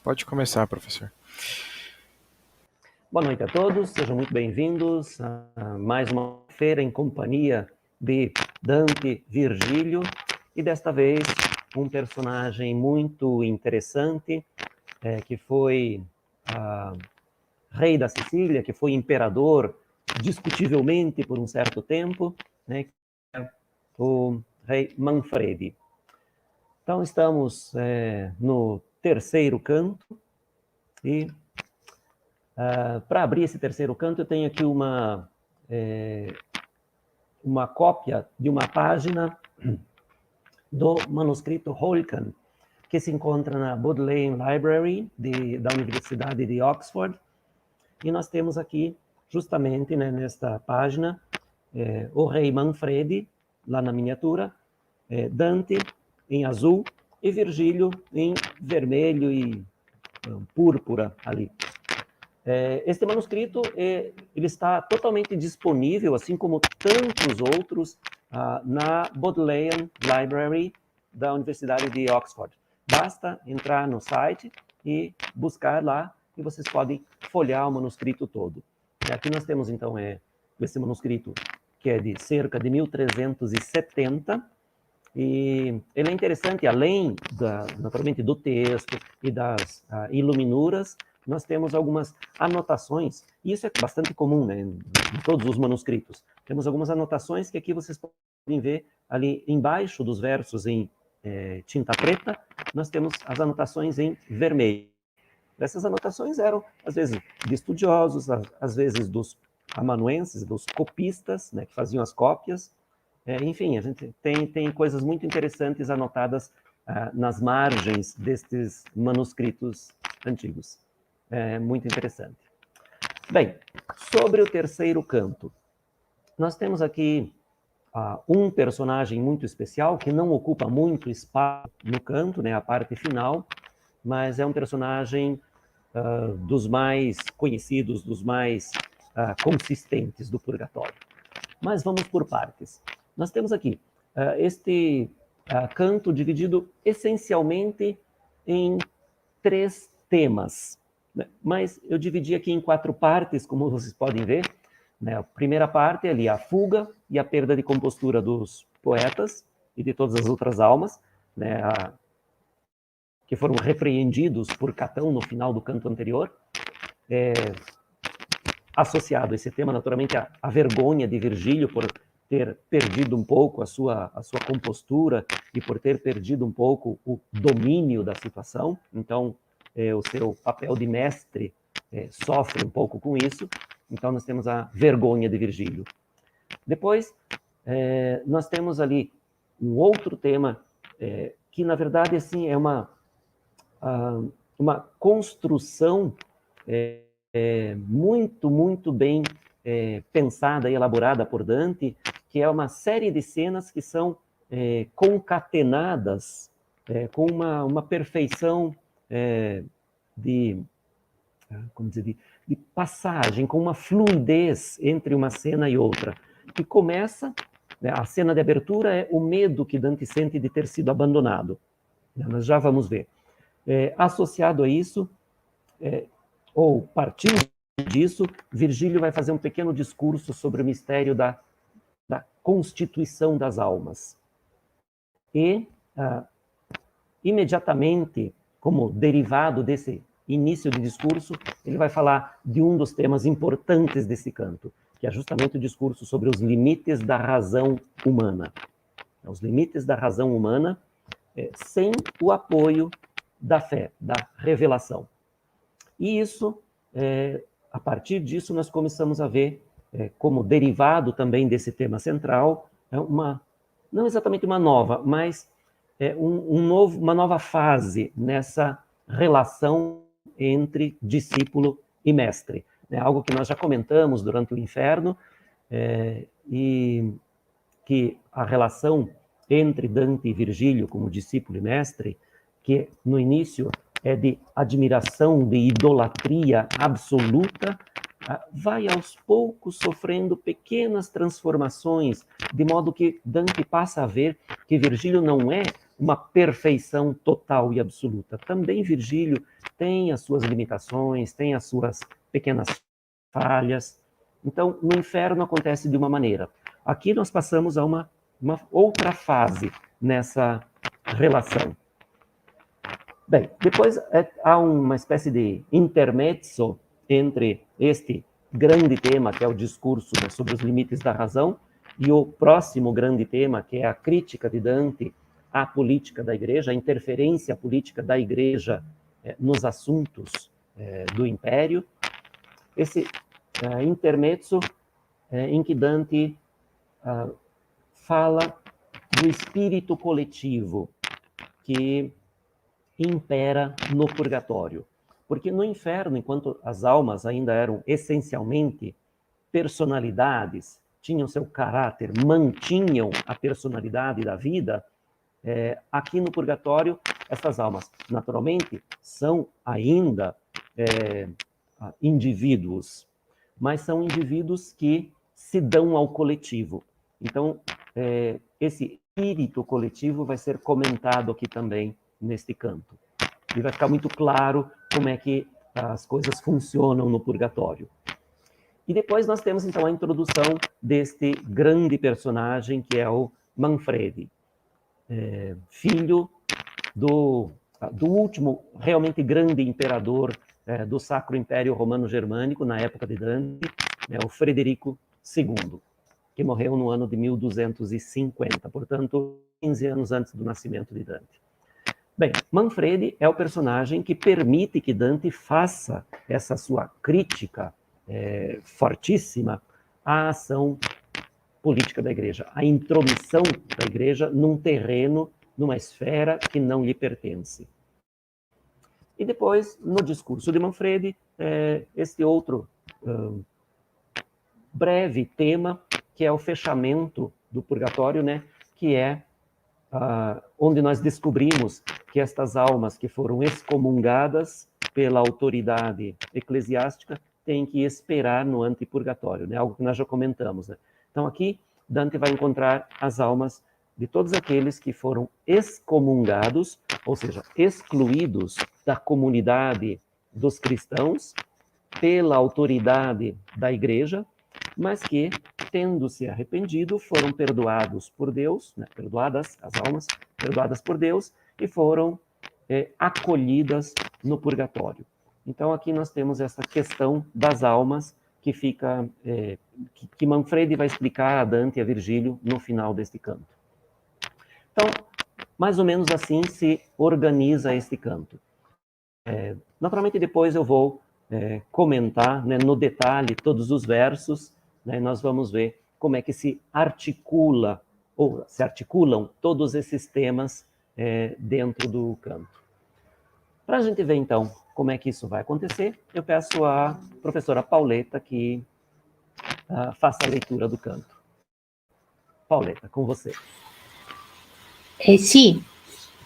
Pode começar, professor. Boa noite a todos, sejam muito bem-vindos a mais uma feira em companhia de Dante Virgílio, e desta vez um personagem muito interessante, que foi rei da Sicília, que foi imperador discutivelmente por um certo tempo, né, que é o rei Manfredi. Então estamos no terceiro canto, e para abrir esse terceiro canto, eu tenho aqui uma cópia de uma página do manuscrito Holkan, que se encontra na Bodleian Library da Universidade de Oxford. E nós temos aqui, justamente, né, nesta página, o rei Manfredi, lá na miniatura, Dante em azul e Virgílio em vermelho e púrpura ali. Este manuscrito ele está totalmente disponível, assim como tantos outros, na Bodleian Library da Universidade de Oxford. Basta entrar no site e buscar lá, e vocês podem folhear o manuscrito todo. E aqui nós temos, então, esse manuscrito, que é de cerca de 1370, e ele é interessante, além, naturalmente, do texto e das iluminuras, nós temos algumas anotações, e isso é bastante comum, né, em todos os manuscritos. Temos algumas anotações que aqui vocês podem ver ali embaixo dos versos em tinta preta, nós temos as anotações em vermelho. Essas anotações eram, às vezes, de estudiosos, às vezes dos amanuenses, dos copistas, né, que faziam as cópias. Enfim, a gente tem coisas muito interessantes anotadas nas margens destes manuscritos antigos. É muito interessante. Bem, sobre o terceiro canto, nós temos aqui um personagem muito especial, que não ocupa muito espaço no canto, né, a parte final, mas é um personagem dos mais conhecidos, dos mais consistentes do Purgatório. Mas vamos por partes. Nós temos aqui este canto dividido essencialmente em 3 temas, né? Mas eu dividi aqui em 4 partes, como vocês podem ver, né? A primeira parte é ali a fuga e a perda de compostura dos poetas e de todas as outras almas, né? Que foram repreendidos por Catão no final do canto anterior. Associado a esse tema, naturalmente, a vergonha de Virgílio por ter perdido um pouco a sua compostura e por ter perdido um pouco o domínio da situação. Então, o seu papel de mestre sofre um pouco com isso. Então, nós temos a vergonha de Virgílio. Depois, nós temos ali um outro tema que, na verdade, assim, é uma construção muito bem pensada e elaborada por Dante, que é uma série de cenas que são concatenadas com uma perfeição como dizer, de passagem, com uma fluidez entre uma cena e outra, que começa, né, a cena de abertura é o medo que Dante sente de ter sido abandonado. Nós já vamos ver. Associado a isso, ou partindo disso, Virgílio vai fazer um pequeno discurso sobre o mistério da constituição das almas. E, imediatamente, como derivado desse início de discurso, ele vai falar de um dos temas importantes desse canto, que é justamente o discurso sobre os limites da razão humana. Os limites da razão humana sem o apoio da fé, da revelação. E isso, a partir disso, nós começamos a ver, como derivado também desse tema central, não exatamente uma nova, mas uma nova fase nessa relação entre discípulo e mestre. Algo que nós já comentamos durante o Inferno, e que a relação entre Dante e Virgílio como discípulo e mestre, que no início é de admiração, de idolatria absoluta, vai aos poucos sofrendo pequenas transformações, de modo que Dante passa a ver que Virgílio não é uma perfeição total e absoluta. Também Virgílio tem as suas limitações, tem as suas pequenas falhas. Então, no inferno acontece de uma maneira. Aqui nós passamos a uma outra fase nessa relação. Bem, depois há uma espécie de intermezzo entre este grande tema, que é o discurso, né, sobre os limites da razão, e o próximo grande tema, que é a crítica de Dante à política da Igreja, a interferência política da Igreja nos assuntos do Império. Esse intermezzo em que Dante fala do espírito coletivo que impera no purgatório. Porque no inferno, enquanto as almas ainda eram essencialmente personalidades, tinham seu caráter, mantinham a personalidade da vida, aqui no purgatório, essas almas, naturalmente, são ainda indivíduos, mas são indivíduos que se dão ao coletivo. Então, esse espírito coletivo vai ser comentado aqui também neste canto. E vai ficar muito claro como é que as coisas funcionam no purgatório. E depois nós temos, então, a introdução deste grande personagem, que é o Manfredi, filho do último realmente grande imperador do Sacro Império Romano-Germânico, na época de Dante, o Frederico II, que morreu no ano de 1250, portanto, 15 anos antes do nascimento de Dante. Bem, Manfredi é o personagem que permite que Dante faça essa sua crítica fortíssima à ação política da Igreja, a intromissão da Igreja num terreno, numa esfera que não lhe pertence. E depois, no discurso de Manfredi, este outro breve tema, que é o fechamento do purgatório, né, que é onde nós descobrimos que estas almas que foram excomungadas pela autoridade eclesiástica têm que esperar no antipurgatório, né? Algo que nós já comentamos, né? Então aqui Dante vai encontrar as almas de todos aqueles que foram excomungados, ou seja, excluídos da comunidade dos cristãos pela autoridade da Igreja, mas que, tendo se arrependido, foram perdoados por Deus, né, perdoadas as almas, perdoadas por Deus, e foram acolhidas no purgatório. Então aqui nós temos essa questão das almas que fica, que Manfredi vai explicar a Dante e a Virgílio no final deste canto. Então, mais ou menos assim se organiza este canto. Naturalmente depois eu vou comentar, né, no detalhe todos os versos, né, nós vamos ver como é que se articula, ou se articulam todos esses temas dentro do canto. Para a gente ver, então, como é que isso vai acontecer, eu peço à professora Pauletta que faça a leitura do canto. Pauletta, com você. Sì,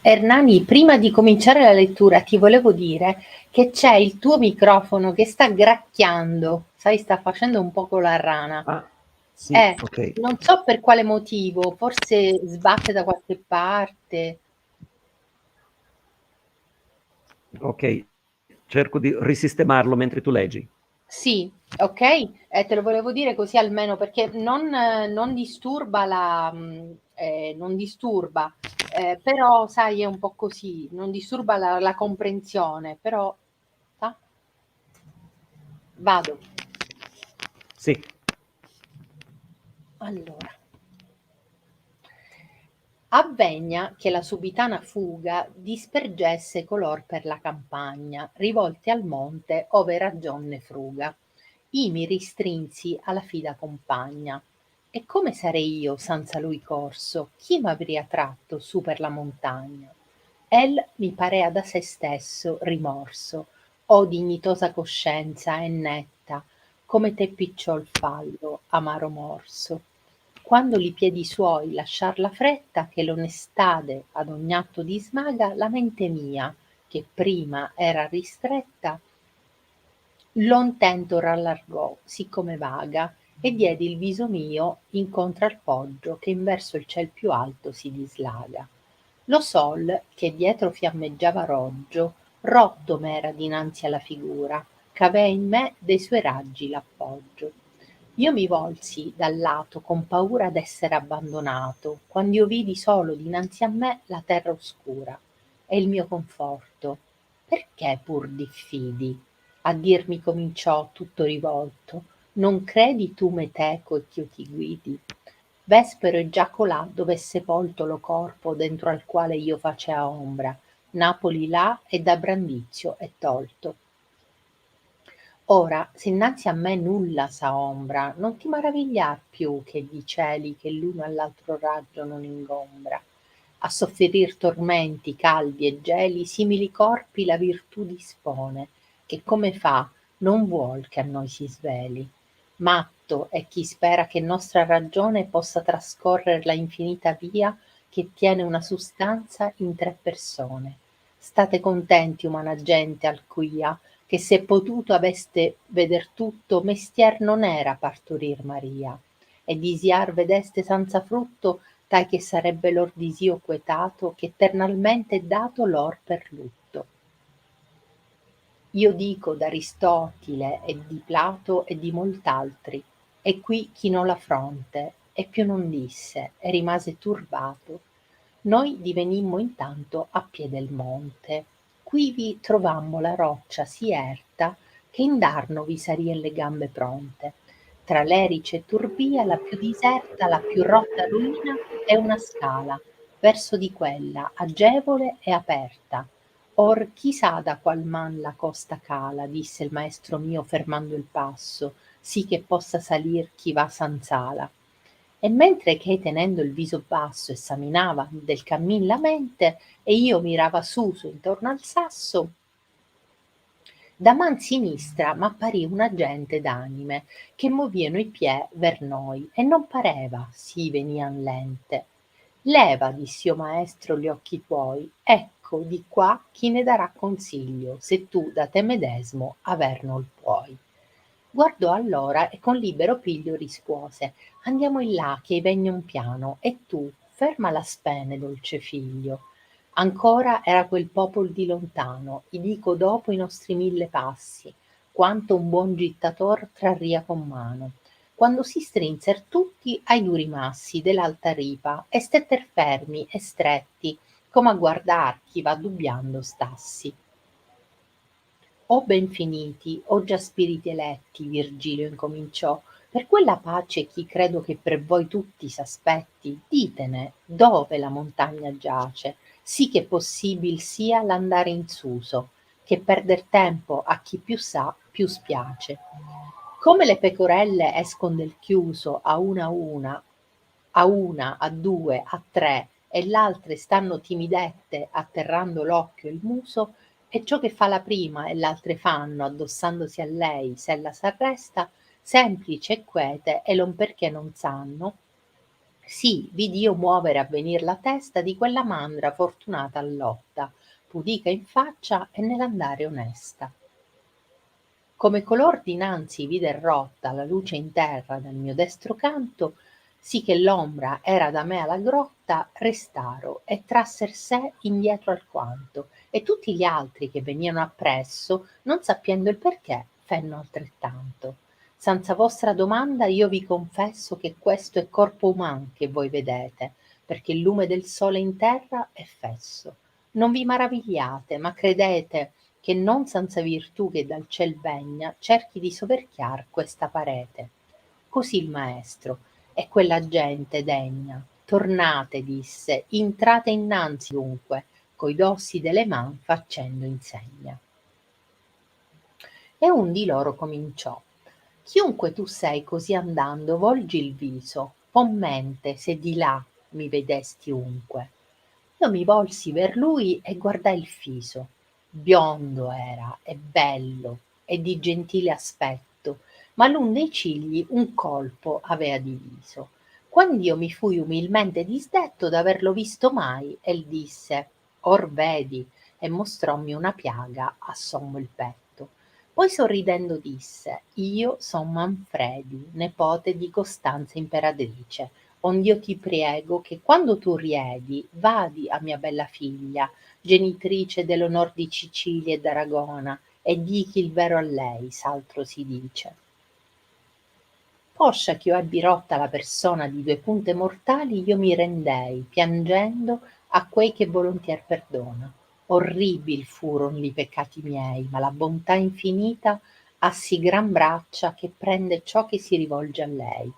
Ernani, prima di cominciare la lettura ti volevo dire che c'è il tuo microfono che sta gracchiando, sai, sta facendo un po' con la rana. Ah, sì, ok. Non so per quale motivo, forse sbatte da qualche parte. Ok, cerco di risistemarlo mentre tu leggi. Sì, ok, te lo volevo dire così almeno perché non disturba non disturba, però sai è un po' così, non disturba la comprensione, però vado. Sì. Allora. Avvegna che la subitana fuga dispergesse color per la campagna, rivolti al monte ove ragion ne fruga. I mi ristrinsi alla fida compagna. E come sarei io senza lui corso? Chi m'avria tratto su per la montagna? El mi parea da se stesso rimorso, o dignitosa coscienza e netta, come te picciol fallo, amaro morso. Quando li piedi suoi lasciar la fretta che l'onestade ad ogni atto dismaga la mente mia, che prima era ristretta, l'ontento rallargò, siccome vaga, e diedi il viso mio incontra al poggio che in verso il ciel più alto si dislaga. Lo sol, che dietro fiammeggiava roggio, rotto m'era dinanzi alla figura, ch'avea in me de suoi raggi l'appoggio. Io mi volsi dal lato con paura d'essere abbandonato, quand'io vidi solo dinanzi a me la terra oscura e il mio conforto. Perché pur diffidi? A dirmi cominciò tutto rivolto. Non credi tu meteco e ch'io ti guidi? Vespero è già colà dove è sepolto lo corpo dentro al quale io facea ombra. Napoli là e da Brandizio è tolto. Ora, se innanzi a me nulla s'aombra, non ti maravigliar più che di cieli che l'uno all'altro raggio non ingombra. A sofferir tormenti caldi e geli simili corpi la virtù dispone, che come fa non vuol che a noi si sveli. Matto è chi spera che nostra ragione possa trascorrer la infinita via che tiene una sustanza in tre persone. State contenti, umana gente alcuia, che se potuto aveste veder tutto, mestier non era partorir Maria, e disiar vedeste senza frutto, tai che sarebbe lor disio quetato, che eternalmente è dato lor per lutto. Io dico d'Aristotile e di Plato e di molt'altri, e qui chinò la fronte, e più non disse, e rimase turbato. Noi divenimmo intanto a pie del monte, quivi trovammo la roccia sì erta che indarno vi sarien le gambe pronte. Tra l'erice e turbia la più diserta, la più rotta ruina è una scala, verso di quella agevole e aperta. Or chi sa da qual man la costa cala, disse il maestro mio fermando il passo, sì che possa salir chi va sanz'ala. E mentre che tenendo il viso basso esaminava del cammin la mente, e io mirava su intorno al sasso, da man sinistra m'apparì una gente d'anime, che movieno i piè ver noi, e non pareva sì venian lente. Leva, dissi io maestro, gli occhi tuoi, ecco di qua chi ne darà consiglio, se tu da te medesmo aver nol puoi. Guardò allora e con libero piglio rispose: Andiamo in là, che vegna un piano, e tu ferma la spene, dolce figlio. Ancora era quel popol di lontano, i dico dopo i nostri 1000 passi, quanto un buon gittator trarria con mano. Quando si strinser tutti ai duri massi dell'alta ripa e stetter fermi e stretti, come a guardar chi va dubbiando stassi. O ben finiti, o già spiriti eletti, Virgilio incominciò, per quella pace chi credo che per voi tutti s'aspetti, ditene dove la montagna giace, sì che possibil sia l'andare in suso, che perder tempo a chi più sa più spiace. Come le pecorelle escon del chiuso a una, a due, a tre, e l'altre stanno timidette atterrando l'occhio e il muso, e ciò che fa la prima e l'altre fanno, addossandosi a lei, s'ella s'arresta, semplice e quete, e l'on perché non sanno, sì, vidi io muovere a venir la testa di quella mandra fortunata allotta, pudica in faccia e nell'andare onesta. Come color dinanzi vider rotta la luce in terra dal mio destro canto, sì che l'ombra era da me alla grotta, restaro e trasser sé indietro alquanto, e tutti gli altri che veniano appresso, non sappiendo il perché, fenno altrettanto. Senza vostra domanda io vi confesso che questo è corpo uman che voi vedete, perché il lume del sole in terra è fesso. Non vi maravigliate, ma credete che non senza virtù che dal ciel vegna cerchi di soverchiar questa parete. Così il maestro e quella gente degna. Tornate, disse, intrate innanzi dunque, coi dossi delle man faccendo insegna. E un di loro cominciò: Chiunque tu sei così andando, volgi il viso, pon mente se di là mi vedesti unque. Io mi volsi ver lui e guardai il fiso. Biondo era e bello e di gentile aspetto, ma l'un dei cigli un colpo avea diviso. Quand'io mi fui umilmente disdetto d'averlo visto mai, el disse: Or vedi, e mostrommi una piaga a sommo il petto. Poi sorridendo disse: Io son Manfredi, nepote di Costanza imperatrice, ond'io ti prego che quando tu riedi, vadi a mia bella figlia, genitrice dell'onor di Sicilia e d'Aragona, e dichi il vero a lei, s'altro si dice. Poscia ch'io ebbi rotta la persona di 2 punte mortali, io mi rendei, piangendo, a quei che volontier perdona. Orribil furon li peccati miei, ma la bontà infinita ha sì gran braccia che prende ciò che si rivolge a lei.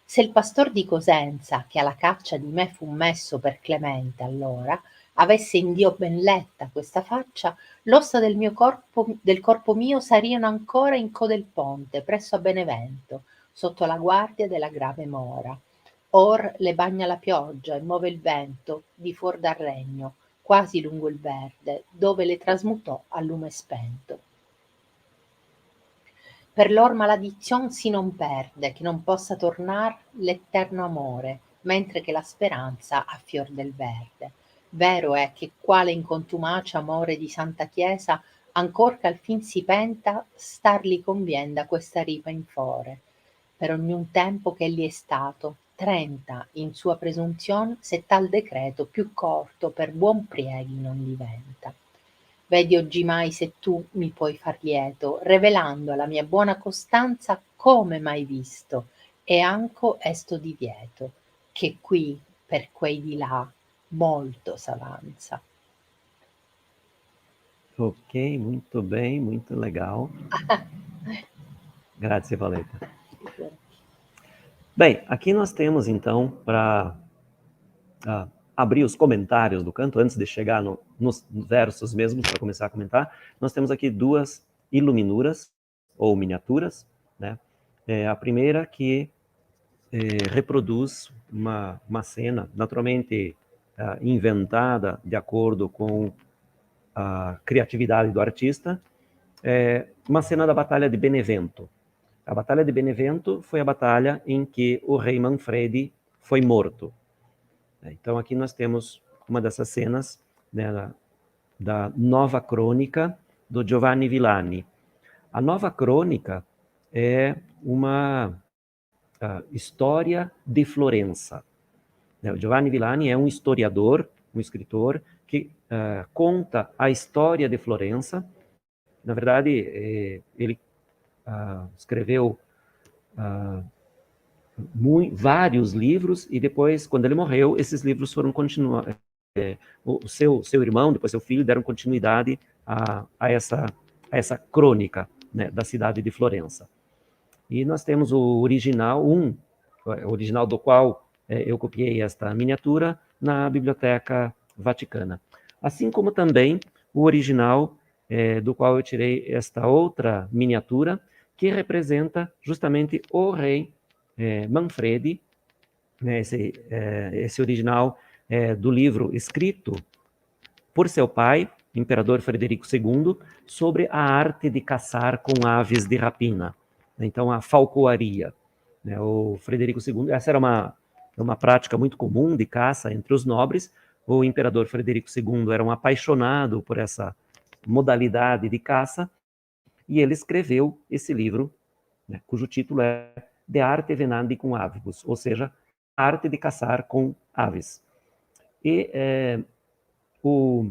Se il pastor di Cosenza, che alla caccia di me fu messo per clemente allora, avesse in Dio ben letta questa faccia, l'ossa del corpo mio sariano ancora in co del ponte, presso a Benevento, sotto la guardia della grave mora. Or le bagna la pioggia e muove il vento di fuor dal regno, quasi lungo il verde, dove le trasmutò a lume spento. Per lor maledizion si non perde, che non possa tornar l'eterno amore, mentre che la speranza ha fior del verde. Vero è che quale in contumace amore di santa chiesa, ancor che al fin si penta, star li convien da questa ripa in fore. Per ognun tempo che egli è stato, 30 in sua presunzion, se tal decreto più corto per buon prieghi non diventa. Vedi oggimai se tu mi puoi far lieto, revelando alla mia buona costanza come mai visto, e anco esto divieto, che qui per quei di là molto s'avanza. Ok, muito bem, muito legal. Grazie, Pauletta. Bem, aqui nós temos então, para abrir os comentários do canto, antes de chegar nos versos mesmos, para começar a comentar, nós temos aqui 2 iluminuras, ou miniaturas, né? A primeira que reproduz uma cena, naturalmente inventada de acordo com a criatividade do artista, uma cena da Batalha de Benevento. A Batalha de Benevento foi a batalha em que o rei Manfredi foi morto. Então aqui nós temos uma dessas cenas, né, da Nova Crônica do Giovanni Villani. A Nova Crônica é uma história de Florença. O Giovanni Villani é um historiador, um escritor, que conta a história de Florença. Na verdade, ele escreveu vários livros, e depois, quando ele morreu, esses livros foram continuar. O seu irmão, depois seu filho, deram continuidade a essa crônica, né, da cidade de Florença. E nós temos o original, o original do qual eu copiei esta miniatura na Biblioteca Vaticana. Assim como também o original do qual eu tirei esta outra miniatura, que representa justamente o rei Manfredi, né, esse original do livro escrito por seu pai, Imperador Frederico II, sobre a arte de caçar com aves de rapina. Então, a falcoaria. Né, o Frederico II, essa era uma prática muito comum de caça entre os nobres. O Imperador Frederico II era um apaixonado por essa modalidade de caça, e ele escreveu esse livro, né, cujo título é De Arte Venandi cum Avibus, ou seja, a arte de caçar com aves. E o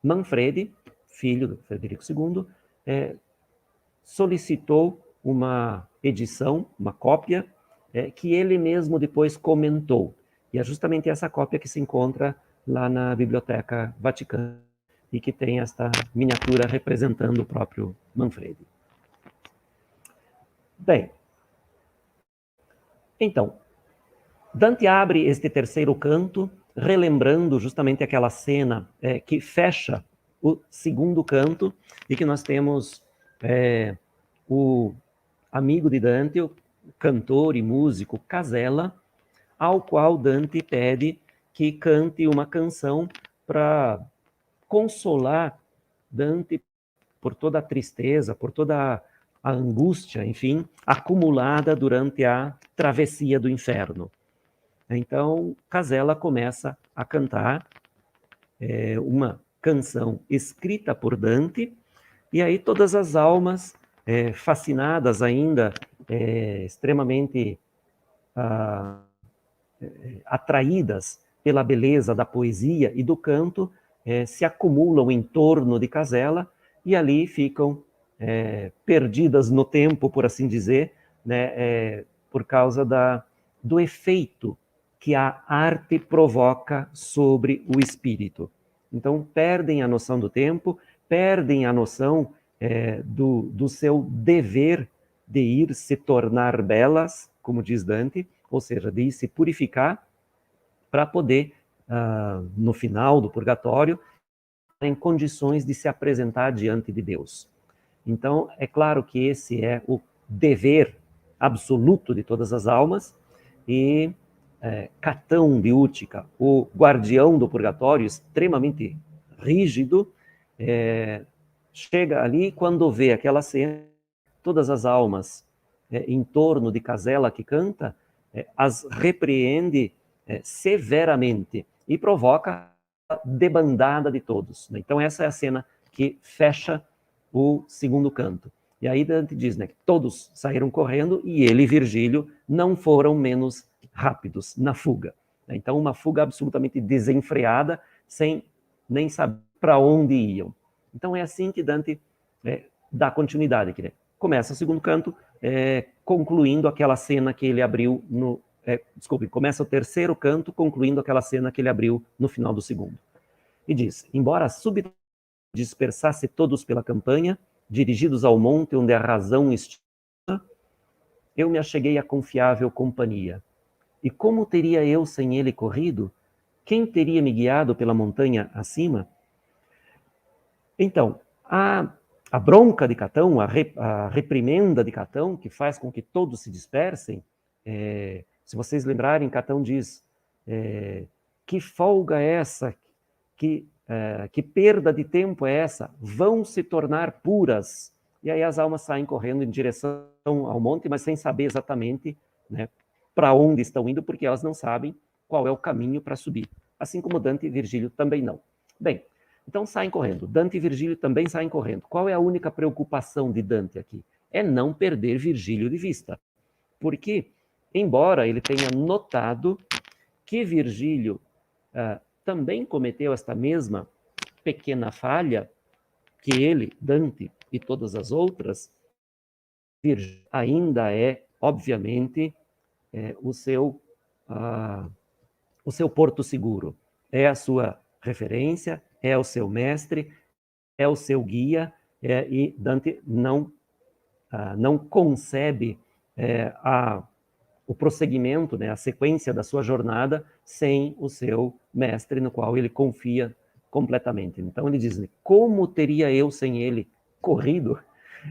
Manfredi, filho do Frederico II, solicitou uma edição, uma cópia, que ele mesmo depois comentou. E é justamente essa cópia que se encontra lá na Biblioteca Vaticana, e que tem esta miniatura representando o próprio Manfredi. Bem, então, Dante abre este terceiro canto, relembrando justamente aquela cena que fecha o segundo canto, e que nós temos o amigo de Dante, o cantor e músico Casella, ao qual Dante pede que cante uma canção para consolar Dante por toda a tristeza, por toda a angústia, enfim, acumulada durante a travessia do inferno. Então, Casella começa a cantar uma canção escrita por Dante, e aí todas as almas, fascinadas ainda, extremamente atraídas pela beleza da poesia e do canto, se acumulam em torno de Casella e ali ficam perdidas no tempo, por assim dizer, né, por causa do efeito que a arte provoca sobre o espírito. Então, perdem a noção do tempo, perdem a noção do seu dever de ir se tornar belas, como diz Dante, ou seja, de ir se purificar para poder, no final do purgatório, em condições de se apresentar diante de Deus. Então, é claro que esse é o dever absoluto de todas as almas, e Catão de Útica, o guardião do purgatório, extremamente rígido, chega ali, quando vê aquela cena, todas as almas em torno de Casella que canta, as repreende severamente e provoca a debandada de todos. Então essa é a cena que fecha o segundo canto. E aí Dante diz, né, que todos saíram correndo e ele e Virgílio não foram menos rápidos na fuga. Então uma fuga absolutamente desenfreada, sem nem saber para onde iam. Então é assim que Dante dá continuidade aqui, né? Começa o segundo canto, concluindo aquela cena que ele abriu no... começa o terceiro canto, concluindo aquela cena que ele abriu no final do segundo. E diz, embora subitamente dispersasse todos pela campanha, dirigidos ao monte onde a razão estima, eu me acheguei à confiável companhia. E como teria eu sem ele corrido? Quem teria me guiado pela montanha acima? Então, a bronca de Catão, a reprimenda de Catão, que faz com que todos se dispersem, se vocês lembrarem, Catão diz, que folga é essa, que perda de tempo é essa? Vão se tornar puras. E aí as almas saem correndo em direção ao monte, mas sem saber exatamente, né, para onde estão indo, porque elas não sabem qual é o caminho para subir. Assim como Dante e Virgílio também não. Bem, então saem correndo. Dante e Virgílio também saem correndo. Qual é a única preocupação de Dante aqui? É não perder Virgílio de vista. Porque, embora ele tenha notado que Virgílio também cometeu esta mesma pequena falha que ele, Dante e todas as outras, Virgílio ainda é, obviamente, o seu porto seguro. É a sua referência, é o seu mestre, é o seu guia, e Dante não concebe o prosseguimento, né, a sequência da sua jornada sem o seu mestre, no qual ele confia completamente. Então ele diz, como teria eu sem ele corrido?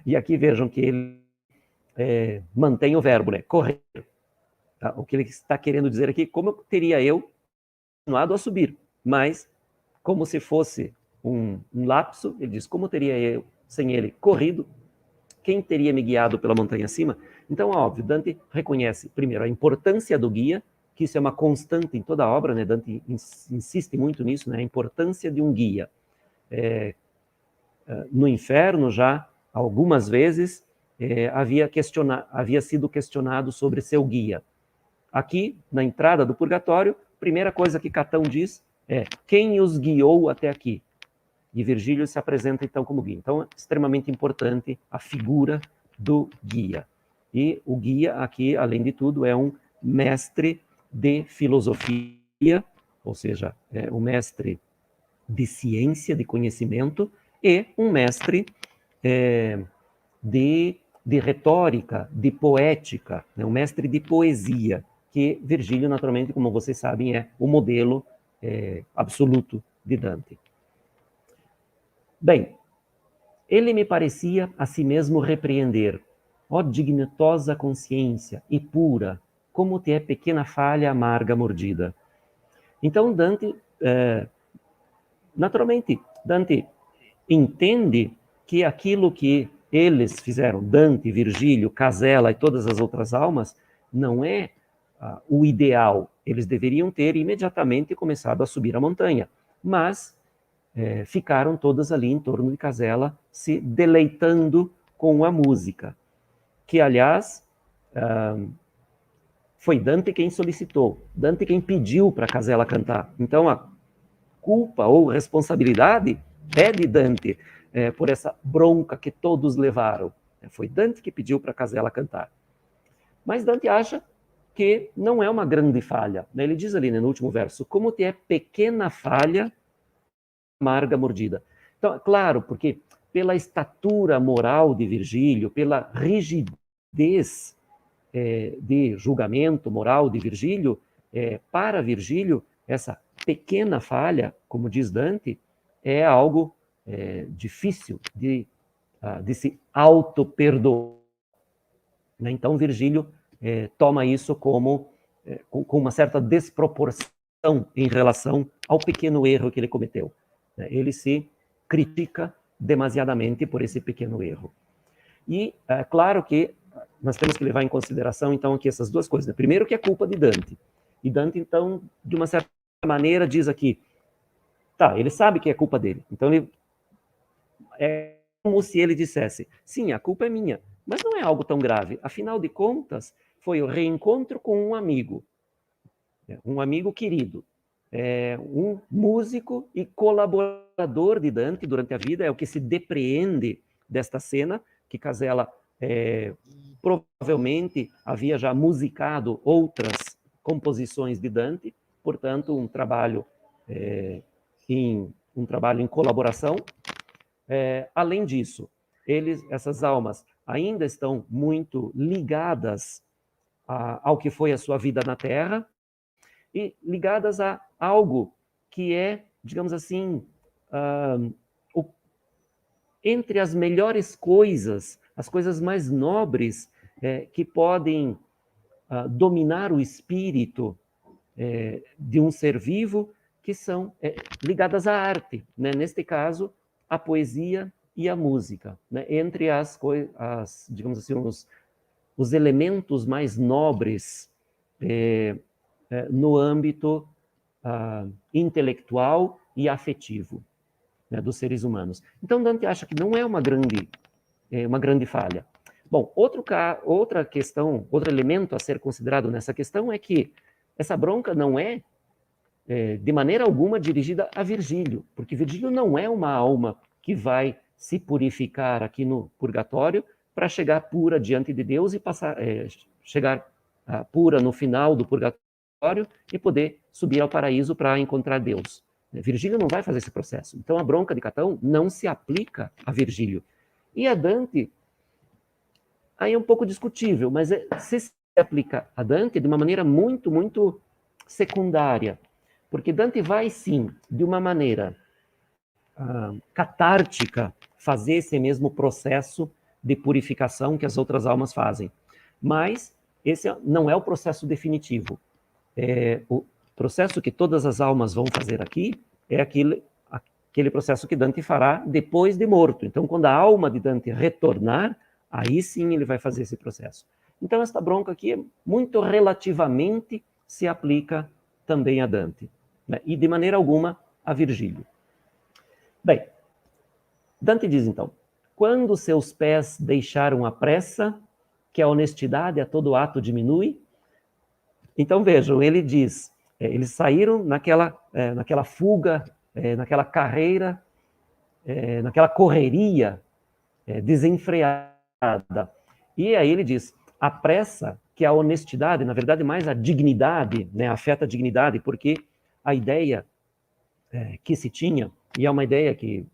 E aqui vejam que ele mantém o verbo, né, correr. Tá? O que ele está querendo dizer aqui, como teria eu continuado a subir? Mas, como se fosse um lapso, ele diz, como teria eu sem ele corrido? Quem teria me guiado pela montanha acima? Então, óbvio, Dante reconhece, primeiro, a importância do guia, que isso é uma constante em toda a obra, né? Dante insiste muito nisso, né? A importância de um guia. No inferno, já, algumas vezes, havia sido questionado sobre seu guia. Aqui, na entrada do purgatório, a primeira coisa que Catão diz é, quem os guiou até aqui? E Virgílio se apresenta, então, como guia. Então, é extremamente importante a figura do guia. E o guia, aqui, além de tudo, é um mestre de filosofia, ou seja, é um mestre de ciência, de conhecimento, e um mestre de retórica, de poética, né? Um mestre de poesia, que Virgílio, naturalmente, como vocês sabem, é o modelo absoluto de Dante. Bem, ele me parecia a si mesmo repreender, ó dignitosa consciência e pura, como te é pequena falha amarga mordida. Então Dante, naturalmente, Dante entende que aquilo que eles fizeram, Dante, Virgílio, Casella e todas as outras almas, não é o ideal. Eles deveriam ter imediatamente começado a subir a montanha, mas ficaram todas ali em torno de Casella, se deleitando com a música, que, aliás, foi Dante quem solicitou, Dante quem pediu para Casella cantar. Então, a culpa ou responsabilidade é de Dante por essa bronca que todos levaram. Foi Dante que pediu para Casella cantar. Mas Dante acha que não é uma grande falha. Ele diz ali, né, no último verso, como te é pequena falha, amarga mordida. Então, claro, porque pela estatura moral de Virgílio, pela rigidez de julgamento moral de Virgílio, para Virgílio, essa pequena falha, como diz Dante, é algo difícil de se auto-perdoar. Então, Virgílio toma isso como com uma certa desproporção em relação ao pequeno erro que ele cometeu. Ele se critica demasiadamente por esse pequeno erro. E, claro que nós temos que levar em consideração, então, aqui essas duas coisas. Primeiro, que é culpa de Dante. E Dante, então, de uma certa maneira, diz aqui, tá, ele sabe que é culpa dele. Então, é como se ele dissesse, sim, a culpa é minha, mas não é algo tão grave. Afinal de contas, foi o reencontro com um amigo querido, um músico e colaborador de Dante durante a vida, é o que se depreende desta cena, que Casella provavelmente havia já musicado outras composições de Dante, portanto, um trabalho em colaboração. Além disso, essas almas ainda estão muito ligadas ao que foi a sua vida na Terra e ligadas a algo que é, digamos assim, entre as melhores coisas, as coisas mais nobres que podem dominar o espírito de um ser vivo, que são ligadas à arte, né? Neste caso, a poesia e a música, né? Entre digamos assim, os elementos mais nobres no âmbito intelectual e afetivo, né, dos seres humanos. Então, Dante acha que não é uma grande falha. Bom, outra questão, outro elemento a ser considerado nessa questão é que essa bronca não é de maneira alguma dirigida a Virgílio, porque Virgílio não é uma alma que vai se purificar aqui no purgatório para chegar pura diante de Deus e chegar pura no final do purgatório e poder subir ao paraíso para encontrar Deus. Virgílio não vai fazer esse processo. Então, a bronca de Catão não se aplica a Virgílio. E a Dante, aí é um pouco discutível, mas se aplica a Dante de uma maneira muito, muito secundária. Porque Dante vai, sim, de uma maneira catártica, fazer esse mesmo processo de purificação que as outras almas fazem. Mas esse não é o processo definitivo. O processo que todas as almas vão fazer aqui é aquele processo que Dante fará depois de morto. Então, quando a alma de Dante retornar, aí sim ele vai fazer esse processo. Então, esta bronca aqui muito relativamente se aplica também a Dante, né? E de maneira alguma a Virgílio. Bem, Dante diz então, quando seus pés deixaram a pressa, que a honestidade a todo ato diminui. Então vejam, ele diz, eles saíram naquela fuga, naquela carreira, naquela correria desenfreada. E aí ele diz, a pressa, que a honestidade, na verdade mais a dignidade, né, afeta a dignidade, porque a ideia que se tinha, e é uma ideia que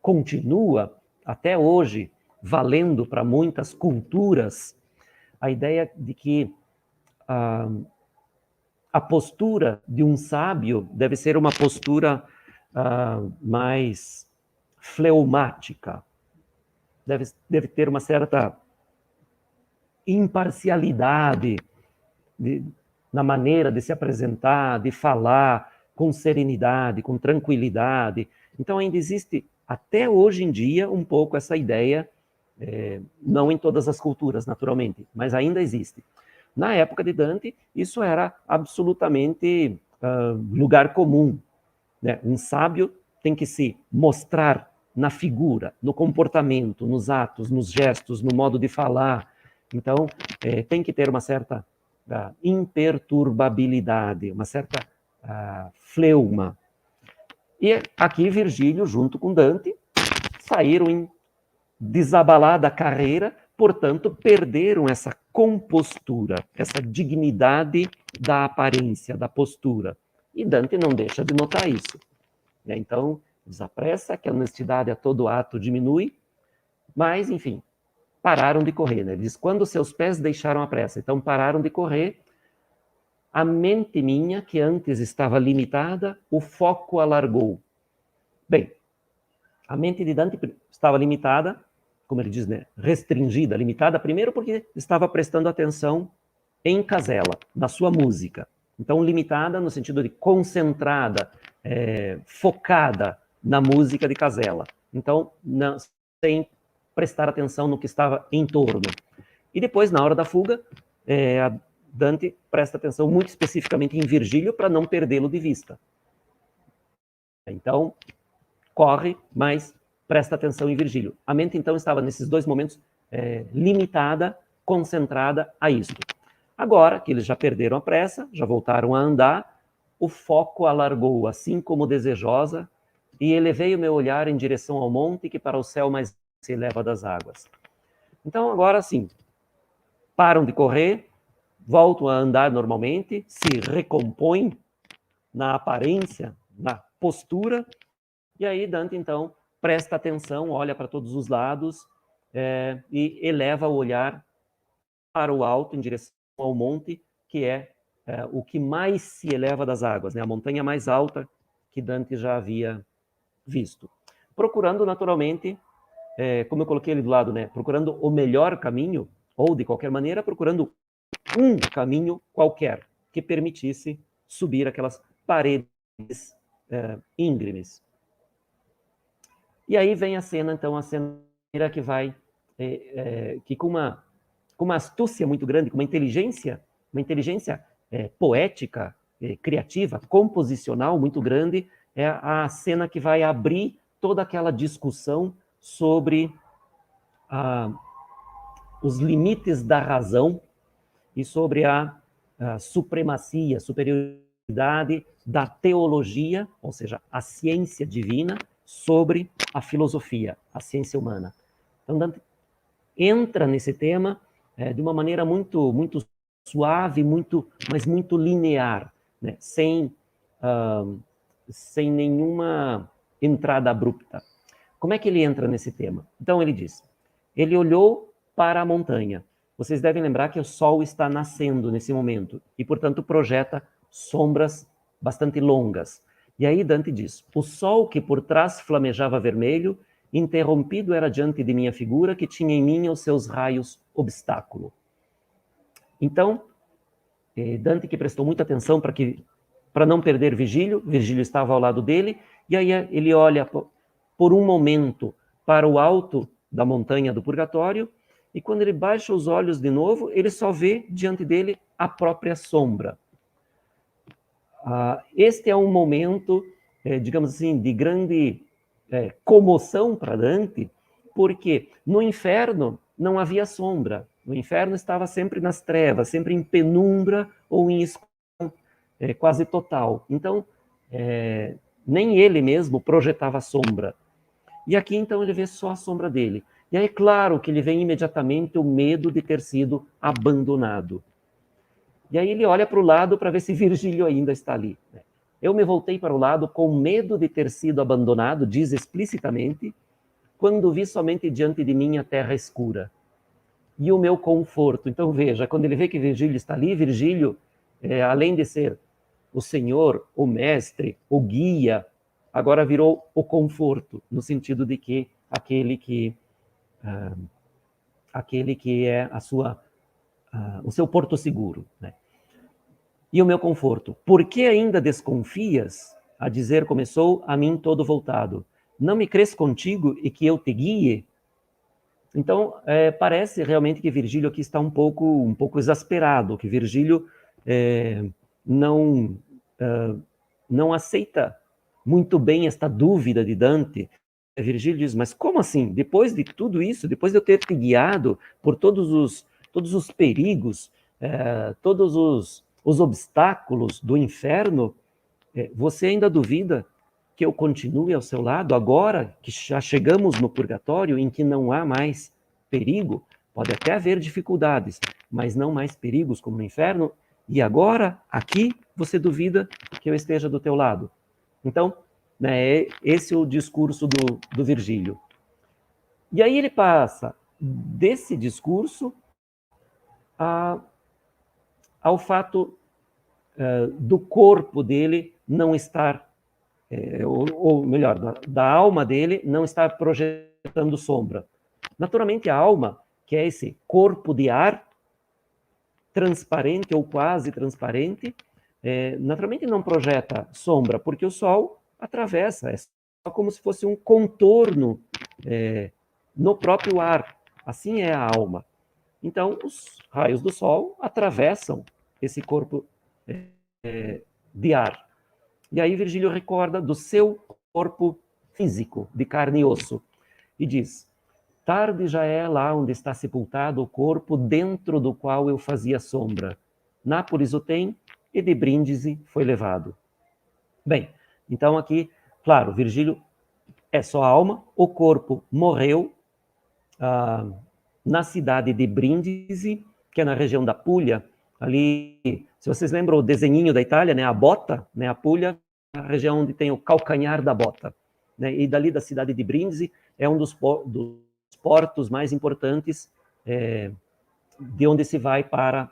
continua até hoje, valendo para muitas culturas, a ideia de que a postura de um sábio deve ser uma postura mais fleumática, deve ter uma certa imparcialidade na maneira de se apresentar, de falar, com serenidade, com tranquilidade. Então ainda existe, até hoje em dia, um pouco essa ideia, não em todas as culturas, naturalmente, mas ainda existe. Na época de Dante, isso era absolutamente lugar comum, né? Um sábio tem que se mostrar na figura, no comportamento, nos atos, nos gestos, no modo de falar. Então, tem que ter uma certa imperturbabilidade, uma certa fleuma. E aqui Virgílio, junto com Dante, saíram em desabalada carreira, portanto, perderam essa compostura, essa dignidade da aparência, da postura. E Dante não deixa de notar isso. Então, desapressa, que a honestidade a todo ato diminui, mas, enfim, pararam de correr. Ele diz, quando seus pés deixaram a pressa, então pararam de correr, a mente minha, que antes estava limitada, o foco alargou. Bem, a mente de Dante estava limitada, como ele diz, né, restringida, limitada, primeiro porque estava prestando atenção em Casella, na sua música. Então, limitada no sentido de concentrada, focada na música de Casella. Então, não, sem prestar atenção no que estava em torno. E depois, na hora da fuga, Dante presta atenção muito especificamente em Virgílio para não perdê-lo de vista. Então, corre, mas presta atenção em Virgílio. A mente, então, estava nesses dois momentos limitada, concentrada a isto. Agora que eles já perderam a pressa, já voltaram a andar, o foco alargou, assim como desejosa, e elevei o meu olhar em direção ao monte que para o céu mais se eleva das águas. Então, agora sim, param de correr, voltam a andar normalmente, se recompõem na aparência, na postura, e aí Dante, então, presta atenção, olha para todos os lados e eleva o olhar para o alto, em direção ao monte, que é o que mais se eleva das águas, né? A montanha mais alta que Dante já havia visto. Procurando, naturalmente, como eu coloquei ali do lado, né? Procurando o melhor caminho, ou, de qualquer maneira, procurando um caminho qualquer que permitisse subir aquelas paredes íngremes. E aí vem a cena, então, a cena que vai, que com uma astúcia muito grande, com uma inteligência poética, criativa, composicional muito grande, é a cena que vai abrir toda aquela discussão sobre os limites da razão e sobre a supremacia, superioridade da teologia, ou seja, a ciência divina, sobre a filosofia, a ciência humana. Então, Dante entra nesse tema de uma maneira muito, muito suave, mas muito linear, né? Sem nenhuma entrada abrupta. Como é que ele entra nesse tema? Então, ele diz, ele olhou para a montanha. Vocês devem lembrar que o sol está nascendo nesse momento e, portanto, projeta sombras bastante longas. E aí Dante diz, o sol que por trás flamejava vermelho, interrompido era diante de minha figura, que tinha em mim os seus raios obstáculo. Então, Dante, que prestou muita atenção para não perder Virgílio estava ao lado dele, e aí ele olha por um momento para o alto da montanha do Purgatório, e quando ele baixa os olhos de novo, ele só vê diante dele a própria sombra. Este é um momento, digamos assim, de grande comoção para Dante, porque no inferno não havia sombra. No inferno estava sempre nas trevas, sempre em penumbra ou em escuridão quase total. Então, nem ele mesmo projetava sombra. E aqui, então, ele vê só a sombra dele. E aí, claro, que ele vem imediatamente o medo de ter sido abandonado. E aí ele olha para o lado para ver se Virgílio ainda está ali. Eu me voltei para o lado com medo de ter sido abandonado, diz explicitamente, quando vi somente diante de mim a terra escura. E o meu conforto. Então veja, quando ele vê que Virgílio está ali, Virgílio, além de ser o senhor, o mestre, o guia, agora virou o conforto, no sentido de que aquele que é o seu porto seguro, né? E o meu conforto. Por que ainda desconfias? A dizer começou, a mim todo voltado. Não me crês contigo e que eu te guie? Então, parece realmente que Virgílio aqui está um pouco exasperado, que Virgílio não aceita muito bem esta dúvida de Dante. Virgílio diz, mas como assim? Depois de tudo isso, depois de eu ter te guiado por todos os perigos, todos os obstáculos do inferno, você ainda duvida que eu continue ao seu lado agora que já chegamos no purgatório, em que não há mais perigo? Pode até haver dificuldades, mas não mais perigos como no inferno. E agora, aqui, você duvida que eu esteja do teu lado? Então, né, esse é o discurso do Virgílio. E aí ele passa desse discurso ao fato do corpo dele não estar, ou melhor, da alma dele não estar projetando sombra. Naturalmente, a alma, que é esse corpo de ar, transparente ou quase transparente, naturalmente não projeta sombra, porque o Sol atravessa, é só como se fosse um contorno no próprio ar. Assim é a alma. Então, os raios do Sol atravessam esse corpo de ar. E aí Virgílio recorda do seu corpo físico, de carne e osso, e diz: tarde já é lá onde está sepultado o corpo dentro do qual eu fazia sombra. Nápoles o tem, e de Brindisi foi levado. Bem, então aqui, claro, Virgílio é só alma, o corpo morreu na cidade de Brindisi, que é na região da Puglia, ali, se vocês lembram o desenhinho da Itália, né, a bota, né, a Puglia, a região onde tem o calcanhar da bota, né, e dali da cidade de Brindisi é um dos portos mais importantes, de onde se vai para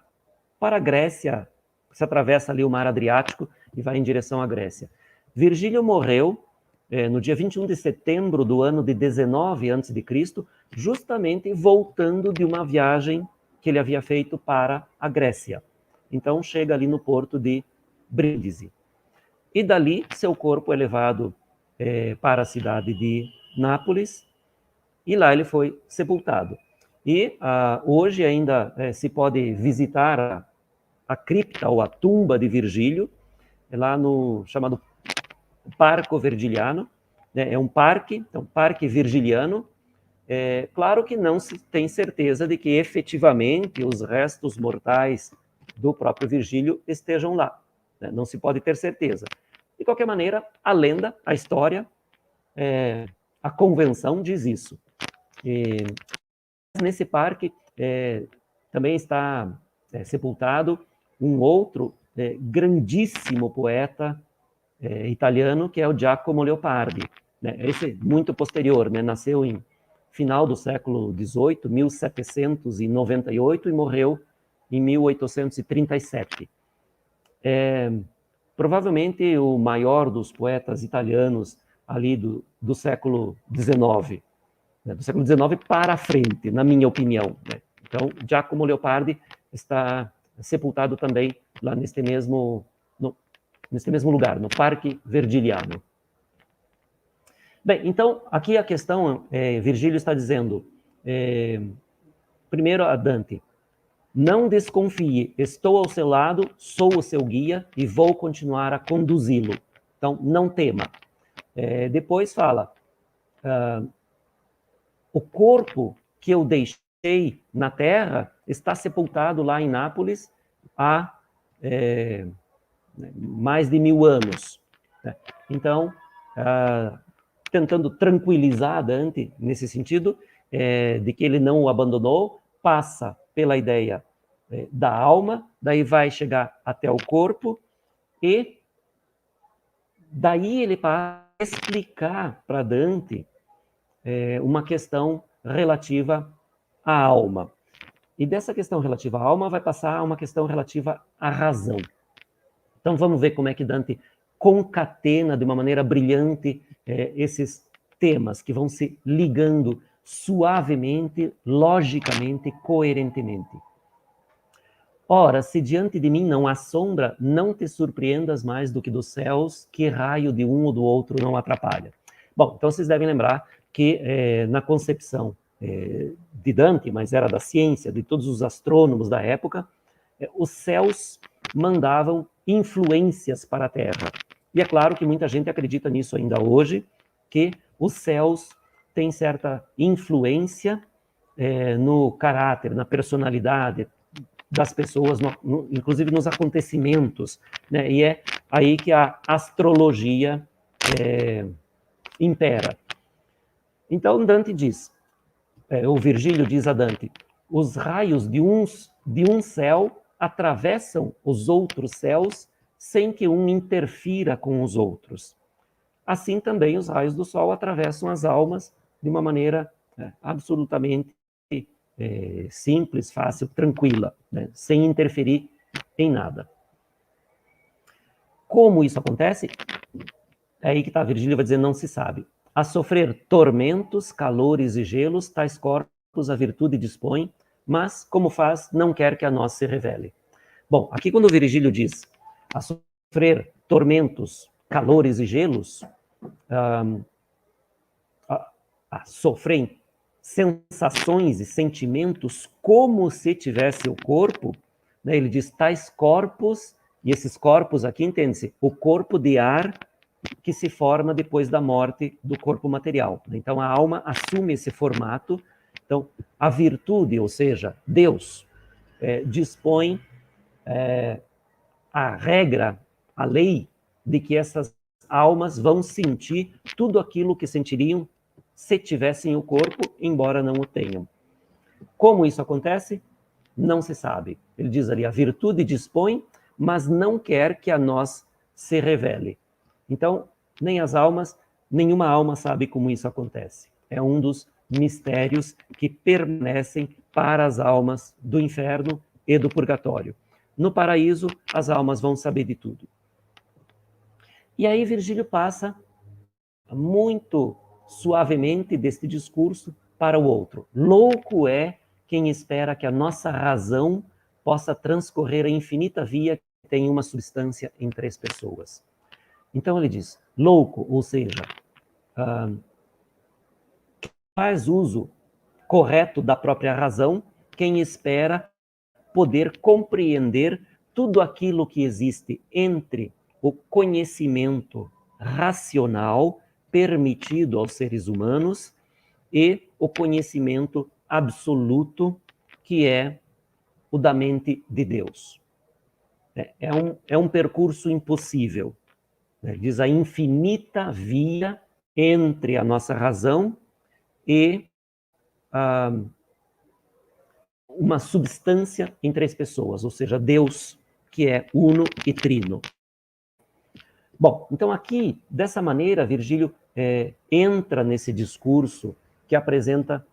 a Grécia, se atravessa ali o mar Adriático e vai em direção à Grécia. Virgílio morreu no dia 21 de setembro do ano de 19 a.C., justamente voltando de uma viagem que ele havia feito para a Grécia. Então chega ali no porto de Brindisi. E dali seu corpo é levado para a cidade de Nápoles, e lá ele foi sepultado. E hoje ainda se pode visitar a cripta ou a tumba de Virgílio, lá no chamado Parco Vergiliano, né? É um parque, então Parque Virgiliano. Claro que não se tem certeza de que efetivamente os restos mortais do próprio Virgílio estejam lá, né? Não se pode ter certeza. De qualquer maneira, a lenda, a história, a convenção diz isso. E nesse parque também está sepultado um outro grandíssimo poeta italiano, que é o Giacomo Leopardi. Né? Esse muito posterior, né? Nasceu em final do século XVIII, 1798, e morreu em 1837. Provavelmente o maior dos poetas italianos ali do século XIX, né? Do século XIX para frente, na minha opinião. Né? Então, Giacomo Leopardi está sepultado também lá neste mesmo lugar, no Parque Vergiliano. Bem, então, aqui a questão, Virgílio está dizendo, primeiro a Dante, não desconfie, estou ao seu lado, sou o seu guia e vou continuar a conduzi-lo. Então, não tema. Depois fala, o corpo que eu deixei na terra está sepultado lá em Nápoles há mais de 1000 anos. Né? Então, tentando tranquilizar Dante nesse sentido, de que ele não o abandonou, passa pela ideia da alma, daí vai chegar até o corpo, e daí ele passa a explicar para Dante uma questão relativa à alma. E dessa questão relativa à alma vai passar a uma questão relativa à razão. Então vamos ver como é que Dante concatena de uma maneira brilhante esses temas que vão se ligando suavemente, logicamente, coerentemente. Ora, se diante de mim não há sombra, não te surpreendas mais do que dos céus, que raio de um ou do outro não atrapalha. Bom, então vocês devem lembrar que na concepção de Dante, mas era da ciência, de todos os astrônomos da época, os céus mandavam influências para a Terra. E é claro que muita gente acredita nisso ainda hoje, que os céus têm certa influência no caráter, na personalidade, das pessoas, inclusive nos acontecimentos, né? E é aí que a astrologia impera. Então Dante diz, o Virgílio diz a Dante, os raios de um céu atravessam os outros céus sem que um interfira com os outros. Assim também os raios do sol atravessam as almas de uma maneira absolutamente simples, fácil, tranquila, né? Sem interferir em nada. Como isso acontece? É aí que está, Virgílio vai dizer, não se sabe. A sofrer tormentos, calores e gelos, tais corpos a virtude dispõe, mas, como faz, não quer que a nós se revele. Bom, aqui quando o Virgílio diz a sofrer tormentos, calores e gelos, a sofrer sensações e sentimentos como se tivesse o corpo, né? Ele diz tais corpos, e esses corpos aqui, entende-se, o corpo de ar que se forma depois da morte do corpo material. Então a alma assume esse formato. Então a virtude, ou seja, Deus, dispõe a regra, a lei de que essas almas vão sentir tudo aquilo que sentiriam se tivessem o corpo, embora não o tenham. Como isso acontece? Não se sabe. Ele diz ali, a virtude dispõe, mas não quer que a nós se revele. Então, nem as almas, nenhuma alma sabe como isso acontece. É um dos mistérios que permanecem para as almas do inferno e do purgatório. No paraíso, as almas vão saber de tudo. E aí Virgílio passa muito suavemente deste discurso para o outro. Louco é quem espera que a nossa razão possa transcorrer a infinita via que tem uma substância em 3 pessoas. Então ele diz, louco, ou seja, faz uso correto da própria razão, quem espera poder compreender tudo aquilo que existe entre o conhecimento racional permitido aos seres humanos e o conhecimento absoluto, que é o da mente de Deus. É um percurso impossível. Diz a infinita via entre a nossa razão e uma substância em 3 pessoas, ou seja, Deus, que é uno e trino. Bom, então aqui, dessa maneira, Virgílio entra nesse discurso que apresenta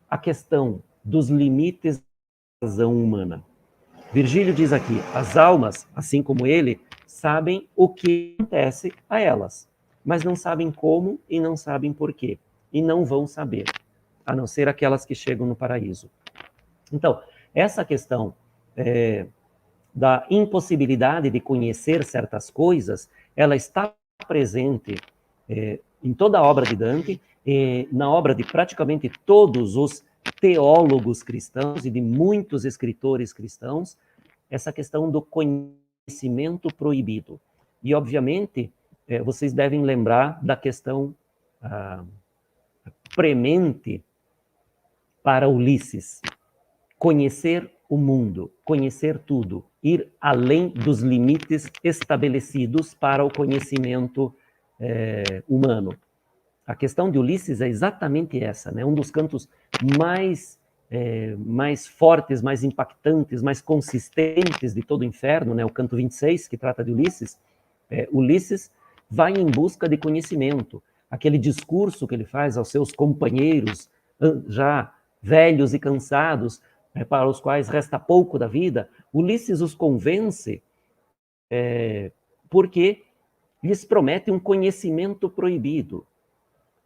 a questão dos limites da razão humana. Virgílio diz aqui, as almas, assim como ele, sabem o que acontece a elas, mas não sabem como e não sabem por quê, e não vão saber, a não ser aquelas que chegam no paraíso. Então, essa questão da impossibilidade de conhecer certas coisas, ela está presente em toda a obra de Dante, na obra de praticamente todos os teólogos cristãos e de muitos escritores cristãos, essa questão do conhecimento proibido. E, obviamente, vocês devem lembrar da questão premente para Ulisses. Conhecer o mundo, conhecer tudo, ir além dos limites estabelecidos para o conhecimento humano. A questão de Ulisses é exatamente essa, né? Um dos cantos mais fortes, mais impactantes, mais consistentes de todo o inferno, né? O canto 26, que trata de Ulisses. Ulisses vai em busca de conhecimento. Aquele discurso que ele faz aos seus companheiros, já velhos e cansados, para os quais resta pouco da vida, Ulisses os convence porque lhes promete um conhecimento proibido.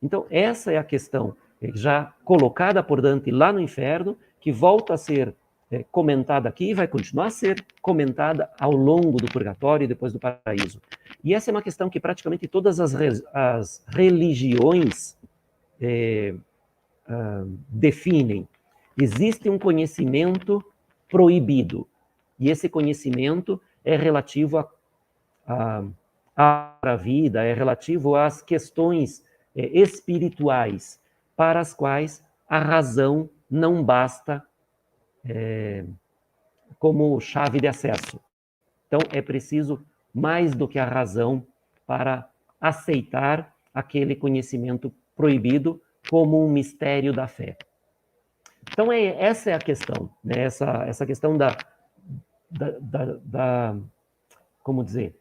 Então, essa é a questão já colocada por Dante lá no inferno, que volta a ser comentada aqui e vai continuar a ser comentada ao longo do purgatório e depois do paraíso. E essa é uma questão que praticamente todas as religiões definem. Existe um conhecimento proibido, e esse conhecimento é relativo à vida, é relativo às questões espirituais, para as quais a razão não basta como chave de acesso. Então, é preciso mais do que a razão para aceitar aquele conhecimento proibido como um mistério da fé. Então, essa é a questão, né? Essa questão como dizer,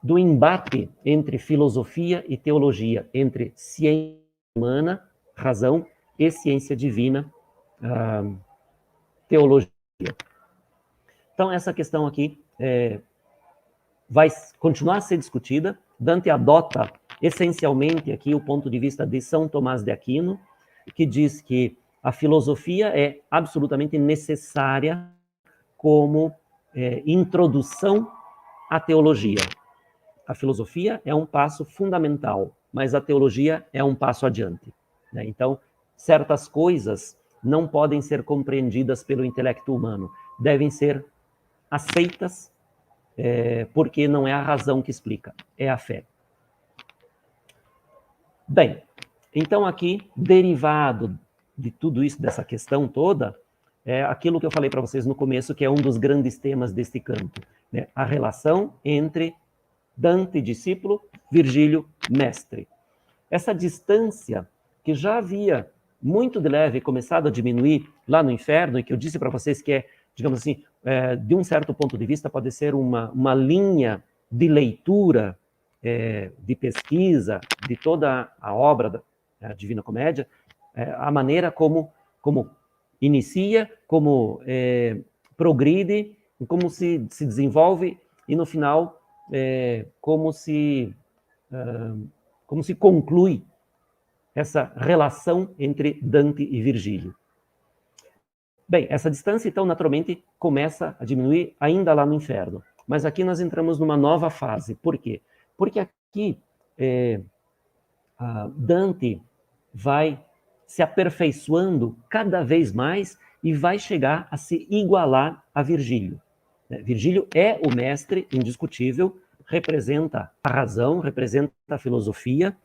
do embate entre filosofia e teologia, entre ciência humana, razão, e ciência divina, teologia. Então, essa questão aqui vai continuar a ser discutida. Dante adota essencialmente aqui o ponto de vista de São Tomás de Aquino, que diz que a filosofia é absolutamente necessária como introdução à teologia. A filosofia é um passo fundamental, mas a teologia é um passo adiante, né? Então, certas coisas não podem ser compreendidas pelo intelecto humano, devem ser aceitas, porque não é a razão que explica, é a fé. Bem, então aqui, derivado de tudo isso, dessa questão toda, é aquilo que eu falei para vocês no começo, que é um dos grandes temas deste canto, né? A relação entre Dante, discípulo, Virgílio, mestre. Essa distância que já havia muito de leve começado a diminuir lá no inferno, e que eu disse para vocês que é, digamos assim, de um certo ponto de vista, pode ser uma linha de leitura, de pesquisa, de toda a obra da Divina Comédia, a maneira como inicia, como progride, como se desenvolve, e no final, como se conclui essa relação entre Dante e Virgílio. Bem, essa distância, então, naturalmente, começa a diminuir ainda lá no inferno. Mas aqui nós entramos numa nova fase. Por quê? Porque aqui Dante vai se aperfeiçoando cada vez mais e vai chegar a se igualar a Virgílio. Virgílio é o mestre indiscutível, representa a razão, representa a filosofia,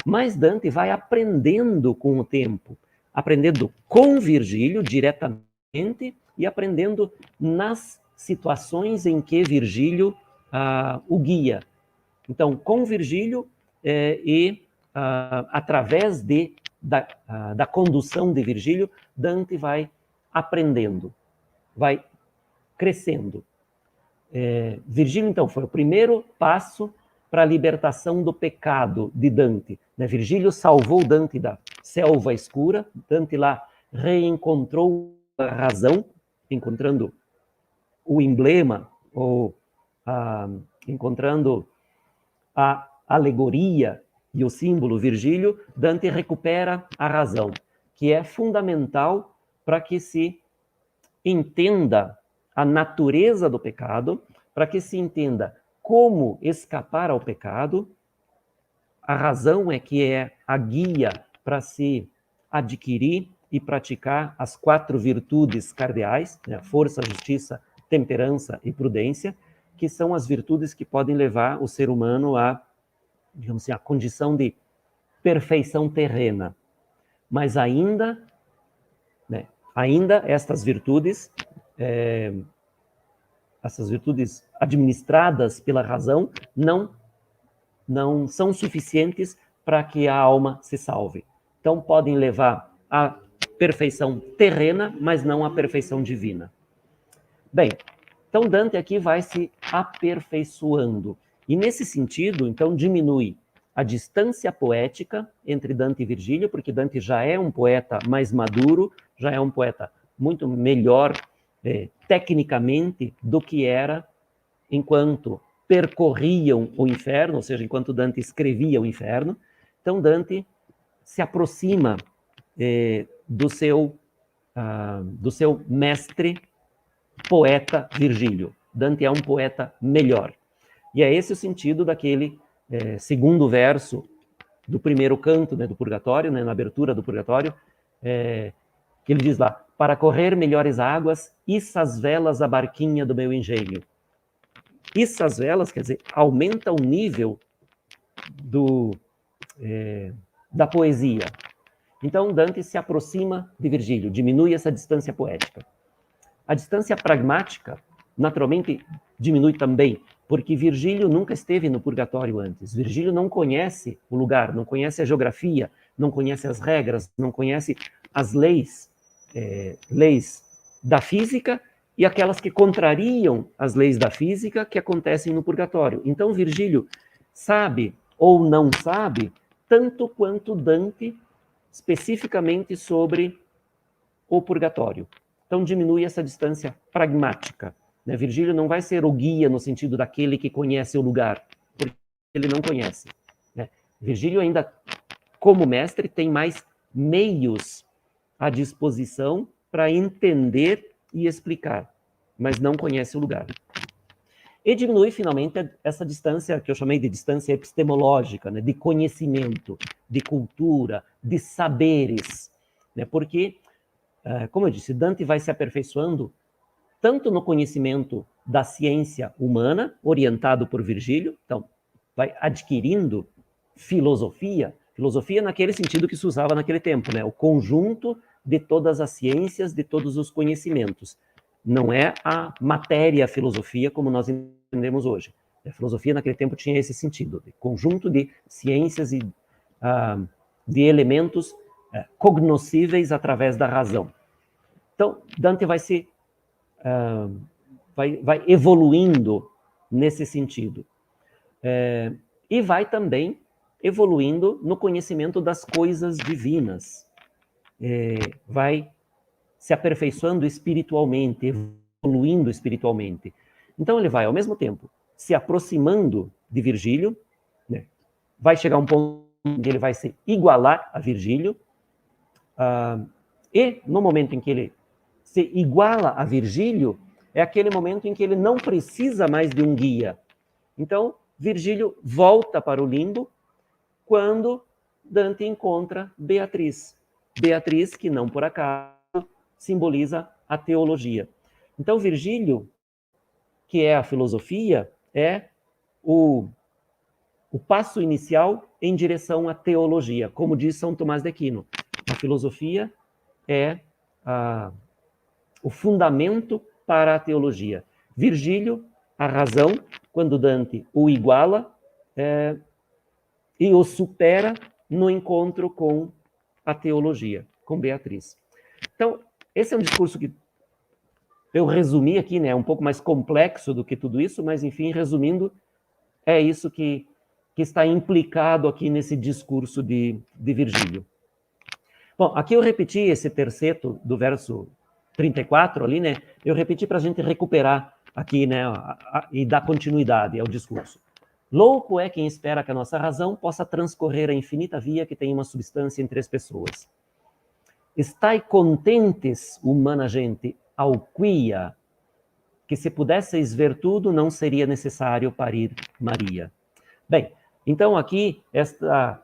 mas Dante vai aprendendo com o tempo, aprendendo com Virgílio diretamente e aprendendo nas situações em que Virgílio o guia. Então, com Virgílio através da condução de Virgílio, Dante vai aprendendo, vai crescendo. Virgílio, então, foi o primeiro passo para a libertação do pecado de Dante. Virgílio salvou Dante da selva escura, Dante lá reencontrou a razão, encontrando o emblema, ou encontrando a alegoria e o símbolo Virgílio, Dante recupera a razão, que é fundamental para que se entenda a natureza do pecado, para que se entenda como escapar ao pecado. A razão é que é a guia para se adquirir e praticar as 4 virtudes cardeais, né? Força, justiça, temperança e prudência, que são as virtudes que podem levar o ser humano a, digamos assim, a condição de perfeição terrena. Mas ainda estas virtudes administradas pela razão não são suficientes para que a alma se salve. Então, podem levar à perfeição terrena, mas não à perfeição divina. Bem, então Dante aqui vai se aperfeiçoando. E nesse sentido, então, diminui a distância poética entre Dante e Virgílio, porque Dante já é um poeta mais maduro, já é um poeta muito melhor tecnicamente do que era enquanto percorriam o inferno, ou seja, enquanto Dante escrevia o inferno. Então Dante se aproxima do seu mestre poeta Virgílio. Dante é um poeta melhor. E é esse o sentido daquele segundo verso do primeiro canto, né, do Purgatório, né, na abertura do Purgatório, que ele diz lá: para correr melhores águas, issa as velas a barquinha do meu engenho. Issa as velas, quer dizer, aumenta o nível da poesia. Então, Dante se aproxima de Virgílio, diminui essa distância poética. A distância pragmática naturalmente diminui também, porque Virgílio nunca esteve no purgatório antes. Virgílio não conhece o lugar, não conhece a geografia, não conhece as regras, não conhece as leis da física e aquelas que contrariam as leis da física que acontecem no purgatório. Então, Virgílio sabe ou não sabe tanto quanto Dante especificamente sobre o purgatório. Então, diminui essa distância pragmática. Né? Virgílio não vai ser o guia no sentido daquele que conhece o lugar, porque ele não conhece. Né? Virgílio ainda, como mestre, tem mais meios à disposição para entender e explicar, mas não conhece o lugar. E diminui, finalmente, essa distância que eu chamei de distância epistemológica, né? De conhecimento, de cultura, de saberes. Né? Porque, como eu disse, Dante vai se aperfeiçoando tanto no conhecimento da ciência humana, orientado por Virgílio, então vai adquirindo filosofia naquele sentido que se usava naquele tempo, né? O conjunto de todas as ciências, de todos os conhecimentos. Não é a matéria filosofia como nós entendemos hoje. A filosofia naquele tempo tinha esse sentido, de conjunto de ciências e de elementos cognoscíveis através da razão. Então, Dante vai se vai evoluindo nesse sentido. E vai também evoluindo no conhecimento das coisas divinas. Vai se aperfeiçoando espiritualmente, evoluindo espiritualmente. Então ele vai, ao mesmo tempo, se aproximando de Virgílio, né? Vai chegar um ponto em que ele vai se igualar a Virgílio, e no momento em que ele se iguala a Virgílio, é aquele momento em que ele não precisa mais de um guia. Então, Virgílio volta para o limbo quando Dante encontra Beatriz. Beatriz, que não por acaso simboliza a teologia. Então, Virgílio, que é a filosofia, é o passo inicial em direção à teologia. Como diz São Tomás de Aquino, a filosofia é o fundamento para a teologia. Virgílio, a razão, quando Dante o iguala e o supera no encontro com a teologia, com Beatriz. Então, esse é um discurso que eu resumi aqui, né? É um pouco mais complexo do que tudo isso, mas, enfim, resumindo, é isso que está implicado aqui nesse discurso de Virgílio. Bom, aqui eu repeti esse terceto do verso 34 ali, né? Eu repeti para a gente recuperar aqui, né? E dar continuidade ao discurso. Louco é quem espera que a nossa razão possa transcorrer a infinita via que tem uma substância entre as pessoas. Estai contentes, humana gente, auquia, que se pudesseis ver tudo, não seria necessário parir Maria. Bem, então aqui, esta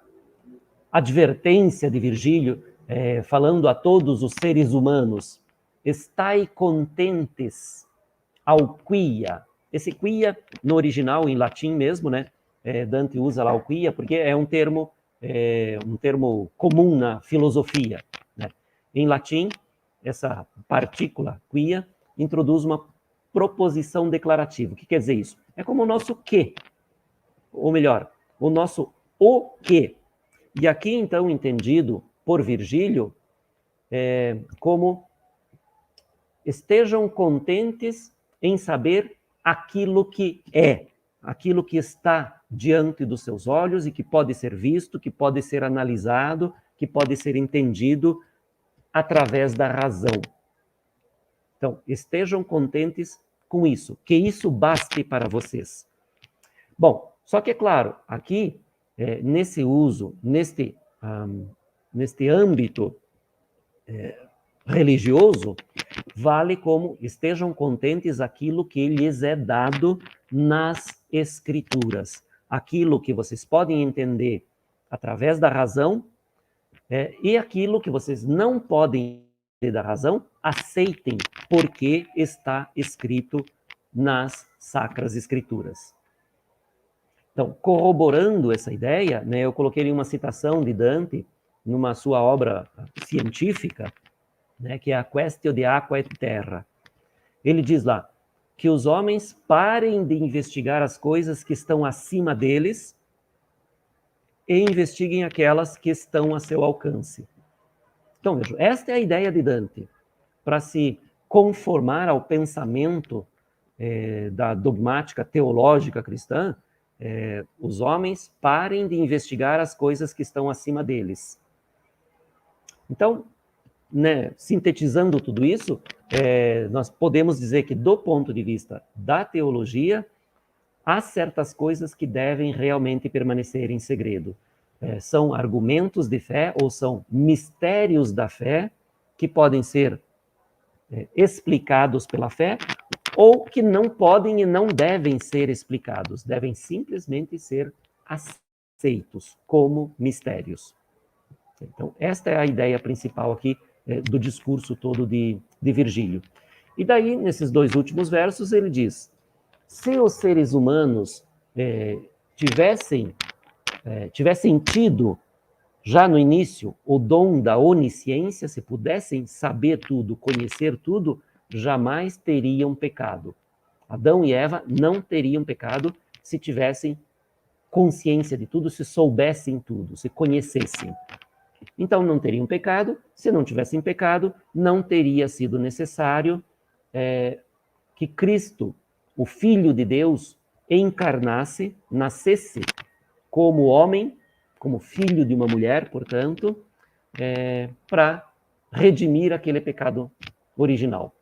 advertência de Virgílio, falando a todos os seres humanos, estai contentes, auquia. Esse quia, no original, em latim mesmo, né? Dante usa lá o quia, porque é um termo comum na filosofia. Né? Em latim, essa partícula, quia, introduz uma proposição declarativa. O que quer dizer isso? É como o nosso que, ou melhor, o nosso o que. E aqui, então, entendido por Virgílio, como estejam contentes em saber aquilo que é, aquilo que está diante dos seus olhos e que pode ser visto, que pode ser analisado, que pode ser entendido através da razão. Então, estejam contentes com isso, que isso baste para vocês. Bom, só que é claro, aqui, nesse uso, neste âmbito religioso, vale como estejam contentes aquilo que lhes é dado nas Escrituras. Aquilo que vocês podem entender através da razão e aquilo que vocês não podem entender da razão, aceitem porque está escrito nas Sacras Escrituras. Então, corroborando essa ideia, né, eu coloquei ali uma citação de Dante numa sua obra científica, né, que é a Quaestio de Aqua et Terra. Ele diz lá, que os homens parem de investigar as coisas que estão acima deles e investiguem aquelas que estão a seu alcance. Então, veja, esta é a ideia de Dante, para se conformar ao pensamento da dogmática teológica cristã, os homens parem de investigar as coisas que estão acima deles. Então, né, sintetizando tudo isso, nós podemos dizer que, do ponto de vista da teologia, há certas coisas que devem realmente permanecer em segredo. São argumentos de fé ou são mistérios da fé que podem ser explicados pela fé ou que não podem e não devem ser explicados, devem simplesmente ser aceitos como mistérios. Então, esta é a ideia principal aqui do discurso todo de Virgílio. E daí, nesses dois últimos versos, ele diz: se os seres humanos tivessem tido, já no início, o dom da onisciência, se pudessem saber tudo, conhecer tudo, jamais teriam pecado. Adão e Eva não teriam pecado se tivessem consciência de tudo, se soubessem tudo, se conhecessem. Então, não teriam pecado. Se não tivessem pecado, não teria sido necessário que Cristo, o Filho de Deus, encarnasse, nascesse como homem, como filho de uma mulher, portanto, para redimir aquele pecado original.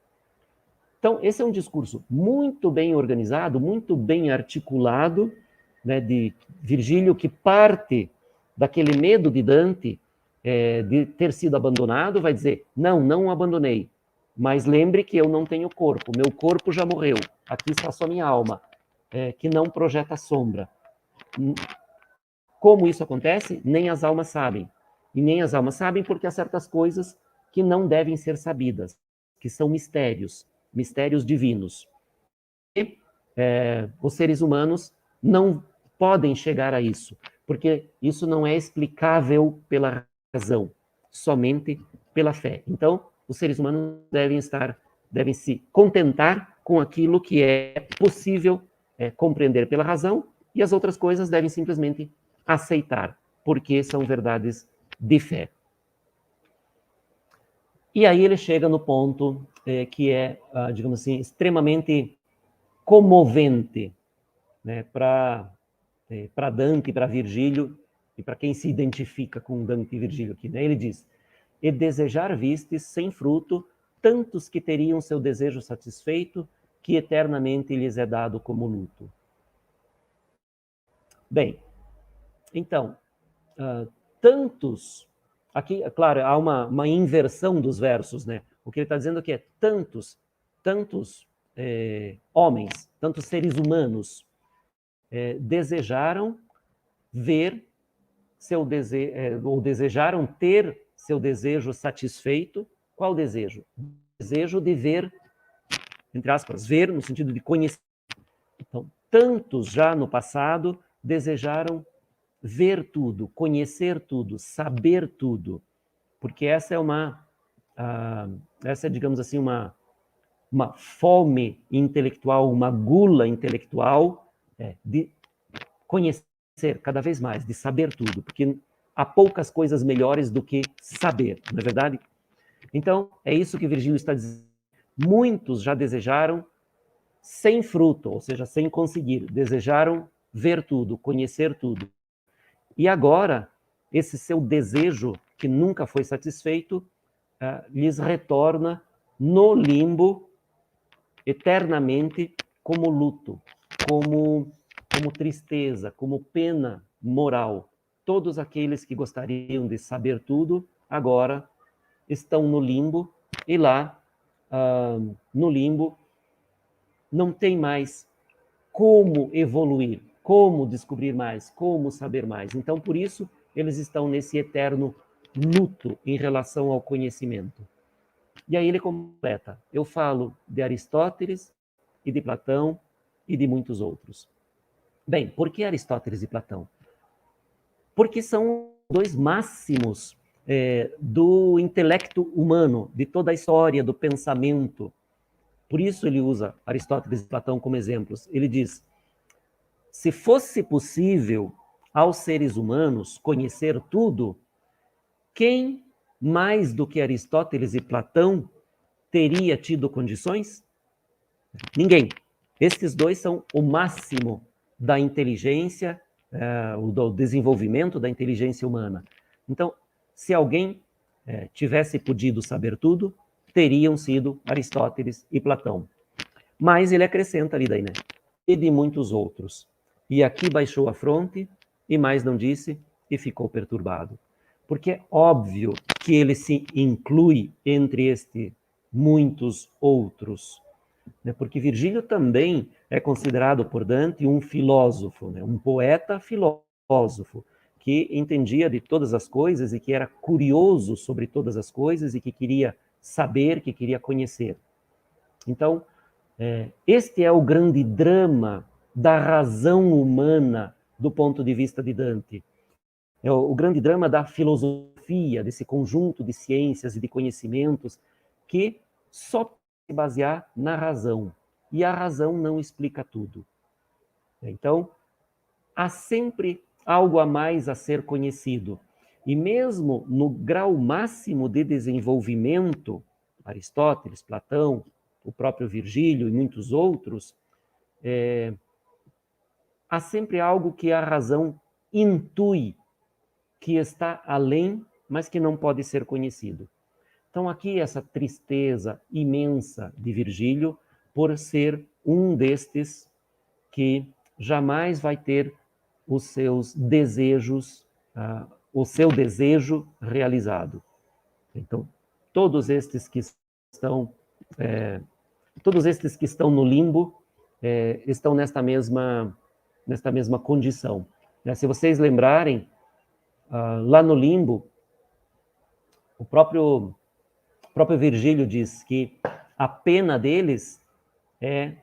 Então, esse é um discurso muito bem organizado, muito bem articulado, né, de Virgílio, que parte daquele medo de Dante de ter sido abandonado, vai dizer: não o abandonei, mas lembre que eu não tenho corpo, meu corpo já morreu, aqui está só minha alma, que não projeta sombra. Como isso acontece? Nem as almas sabem. E nem as almas sabem porque há certas coisas que não devem ser sabidas, que são mistérios divinos. E os seres humanos não podem chegar a isso, porque isso não é explicável pela razão, somente pela fé. Então, os seres humanos devem se contentar com aquilo que é possível compreender pela razão, e as outras coisas devem simplesmente aceitar, porque são verdades de fé. E aí ele chega no ponto que é, digamos assim, extremamente comovente, né, para Dante, para Virgílio, e para quem se identifica com Dante e Virgílio aqui, né? Ele diz: e desejar vistes sem fruto tantos que teriam seu desejo satisfeito, que eternamente lhes é dado como luto. Bem, então, tantos, aqui, claro, há uma inversão dos versos, né? O que ele está dizendo aqui é tantos homens, tantos seres humanos desejaram ver seu desejo, ou desejaram ter seu desejo satisfeito. Qual desejo? O desejo de ver, entre aspas, ver no sentido de conhecer. Então, tantos já no passado desejaram ver tudo, conhecer tudo, saber tudo, porque essa é, digamos assim, uma fome intelectual, uma gula intelectual de conhecer cada vez mais, de saber tudo, porque há poucas coisas melhores do que saber, não é verdade? Então, é isso que Virgílio está dizendo. Muitos já desejaram sem fruto, ou seja, sem conseguir, desejaram ver tudo, conhecer tudo. E agora, esse seu desejo, que nunca foi satisfeito, lhes retorna no limbo, eternamente, como luto, como tristeza, como pena moral. Todos aqueles que gostariam de saber tudo, agora estão no limbo, e lá, no limbo, não tem mais como evoluir, como descobrir mais, como saber mais. Então, por isso, eles estão nesse eterno luto em relação ao conhecimento. E aí ele completa: eu falo de Aristóteles e de Platão e de muitos outros. Bem, por que Aristóteles e Platão? Porque são dois máximos do intelecto humano, de toda a história do pensamento. Por isso ele usa Aristóteles e Platão como exemplos. Ele diz: se fosse possível aos seres humanos conhecer tudo, quem mais do que Aristóteles e Platão teria tido condições? Ninguém. Estes dois são o máximo da inteligência, do desenvolvimento da inteligência humana. Então, se alguém tivesse podido saber tudo, teriam sido Aristóteles e Platão. Mas ele acrescenta ali daí, né? E de muitos outros. E aqui baixou a fronte, e mais não disse, e ficou perturbado. Porque é óbvio que ele se inclui entre este muitos outros. Né? Porque Virgílio também é considerado por Dante um filósofo, né? Um poeta filósofo, que entendia de todas as coisas e que era curioso sobre todas as coisas e que queria saber, que queria conhecer. Então, este é o grande drama da razão humana do ponto de vista de Dante. É o grande drama da filosofia, desse conjunto de ciências e de conhecimentos que só pode se basear na razão. E a razão não explica tudo. Então, há sempre algo a mais a ser conhecido. E mesmo no grau máximo de desenvolvimento, Aristóteles, Platão, o próprio Virgílio e muitos outros, há sempre algo que a razão intui que está além, mas que não pode ser conhecido. Então aqui essa tristeza imensa de Virgílio por ser um destes que jamais vai ter os seus desejos, o seu desejo realizado. Então, todos estes que estão no limbo estão nesta mesma condição. Se vocês lembrarem, lá no limbo, o próprio Virgílio diz que a pena deles é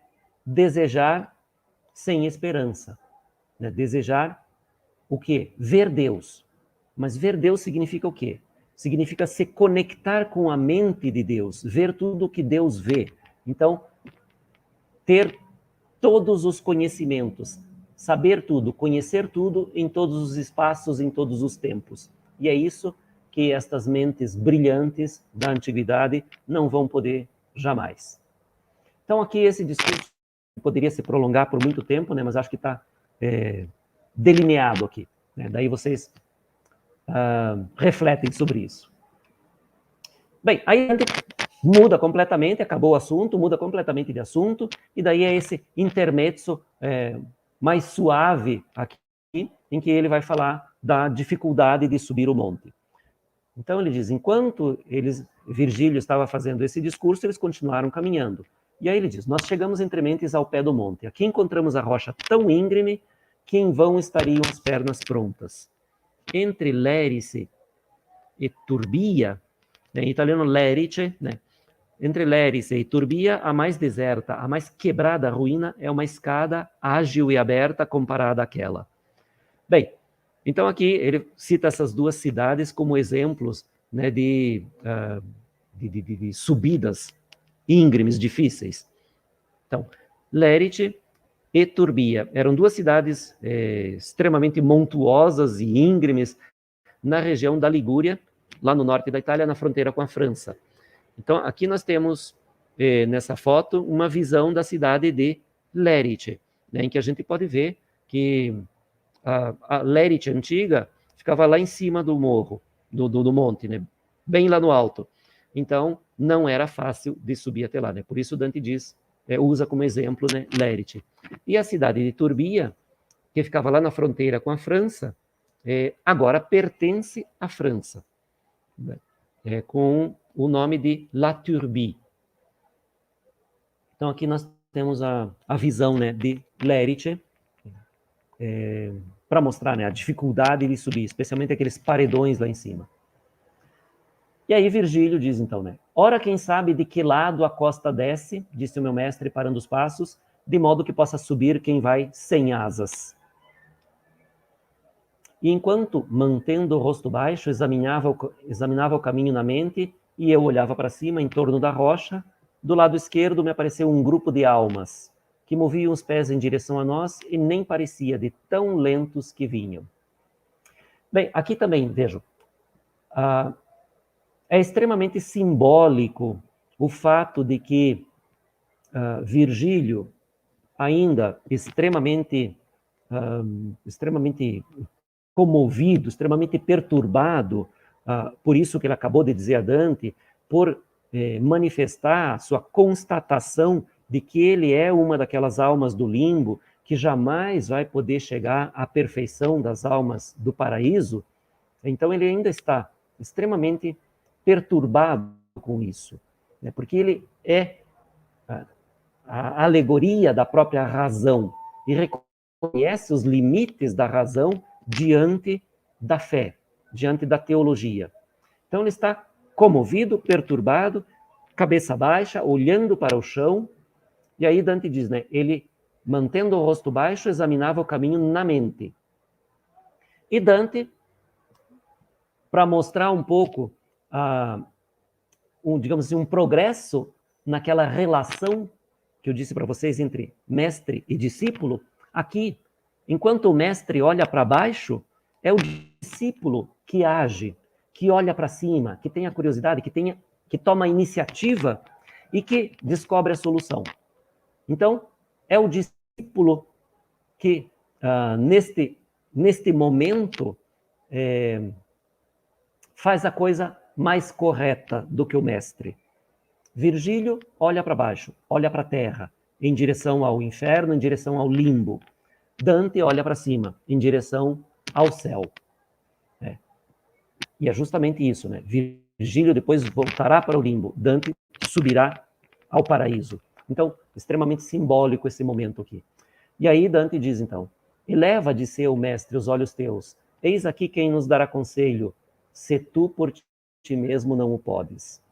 desejar sem esperança. Né? Desejar o quê? Ver Deus. Mas ver Deus significa o quê? Significa se conectar com a mente de Deus, ver tudo o que Deus vê. Então, ter todos os conhecimentos, saber tudo, conhecer tudo em todos os espaços, em todos os tempos. E é isso que estas mentes brilhantes da antiguidade não vão poder jamais. Então, aqui esse discurso poderia se prolongar por muito tempo, né, mas acho que está delineado aqui. Né? Daí vocês refletem sobre isso. Bem, aí a gente muda completamente, acabou o assunto, muda completamente de assunto, e daí é esse intermezzo mais suave aqui, em que ele vai falar da dificuldade de subir o monte. Então ele diz, enquanto Virgílio estava fazendo esse discurso, eles continuaram caminhando. E aí ele diz, nós chegamos entre mentes ao pé do monte. Aqui encontramos a rocha tão íngreme que em vão estariam as pernas prontas. Entre Lérice e Turbia, em italiano Lerice, né? Entre Lérice e Turbia, a mais deserta, a mais quebrada ruína é uma escada ágil e aberta comparada àquela. Bem, então aqui ele cita essas duas cidades como exemplos, né, de subidas íngremes, difíceis. Então, Lerice e Turbia eram duas cidades extremamente montuosas e íngremes na região da Ligúria, lá no norte da Itália, na fronteira com a França. Então, aqui nós temos, nessa foto, uma visão da cidade de Lerice, né, em que a gente pode ver que a Lerice antiga ficava lá em cima do morro, do monte, né, bem lá no alto. Então, não era fácil de subir até lá. Né? Por isso, Dante diz, usa como exemplo, né, Lerice. E a cidade de Turbia, que ficava lá na fronteira com a França, agora pertence à França, né? Com o nome de La Turbie. Então, aqui nós temos a visão, né, de Lerice, para mostrar, né, a dificuldade de subir, especialmente aqueles paredões lá em cima. E aí Virgílio diz então, né, ora quem sabe de que lado a costa desce, disse o meu mestre parando os passos, de modo que possa subir quem vai sem asas. E enquanto, mantendo o rosto baixo, examinava o caminho na mente, e eu olhava para cima, em torno da rocha, do lado esquerdo me apareceu um grupo de almas que moviam os pés em direção a nós e nem parecia de tão lentos que vinham. Bem, aqui também, vejam, é extremamente simbólico o fato de que Virgílio, ainda extremamente comovido, extremamente perturbado, por isso que ele acabou de dizer a Dante, por manifestar sua constatação de que ele é uma daquelas almas do limbo que jamais vai poder chegar à perfeição das almas do paraíso. Então ele ainda está extremamente perturbado com isso, né? Porque ele é a alegoria da própria razão e reconhece os limites da razão diante da fé, diante da teologia. Então ele está comovido, perturbado, cabeça baixa, olhando para o chão, e aí Dante diz, né, ele, mantendo o rosto baixo, examinava o caminho na mente. E Dante, para mostrar um pouco, digamos assim, um progresso naquela relação que eu disse para vocês entre mestre e discípulo, aqui, enquanto o mestre olha para baixo, é o discípulo que age, que olha para cima, que tem a curiosidade, que toma a iniciativa e que descobre a solução. Então, é o discípulo que, neste momento, faz a coisa mais correta do que o mestre. Virgílio olha para baixo, olha para a terra, em direção ao inferno, em direção ao limbo. Dante olha para cima, em direção ao céu. E é justamente isso, né? Virgílio depois voltará para o limbo, Dante subirá ao paraíso. Então, extremamente simbólico esse momento aqui. E aí Dante diz, então, eleva de ser o mestre os olhos teus, eis aqui quem nos dará conselho, se tu por ti mesmo não o podes.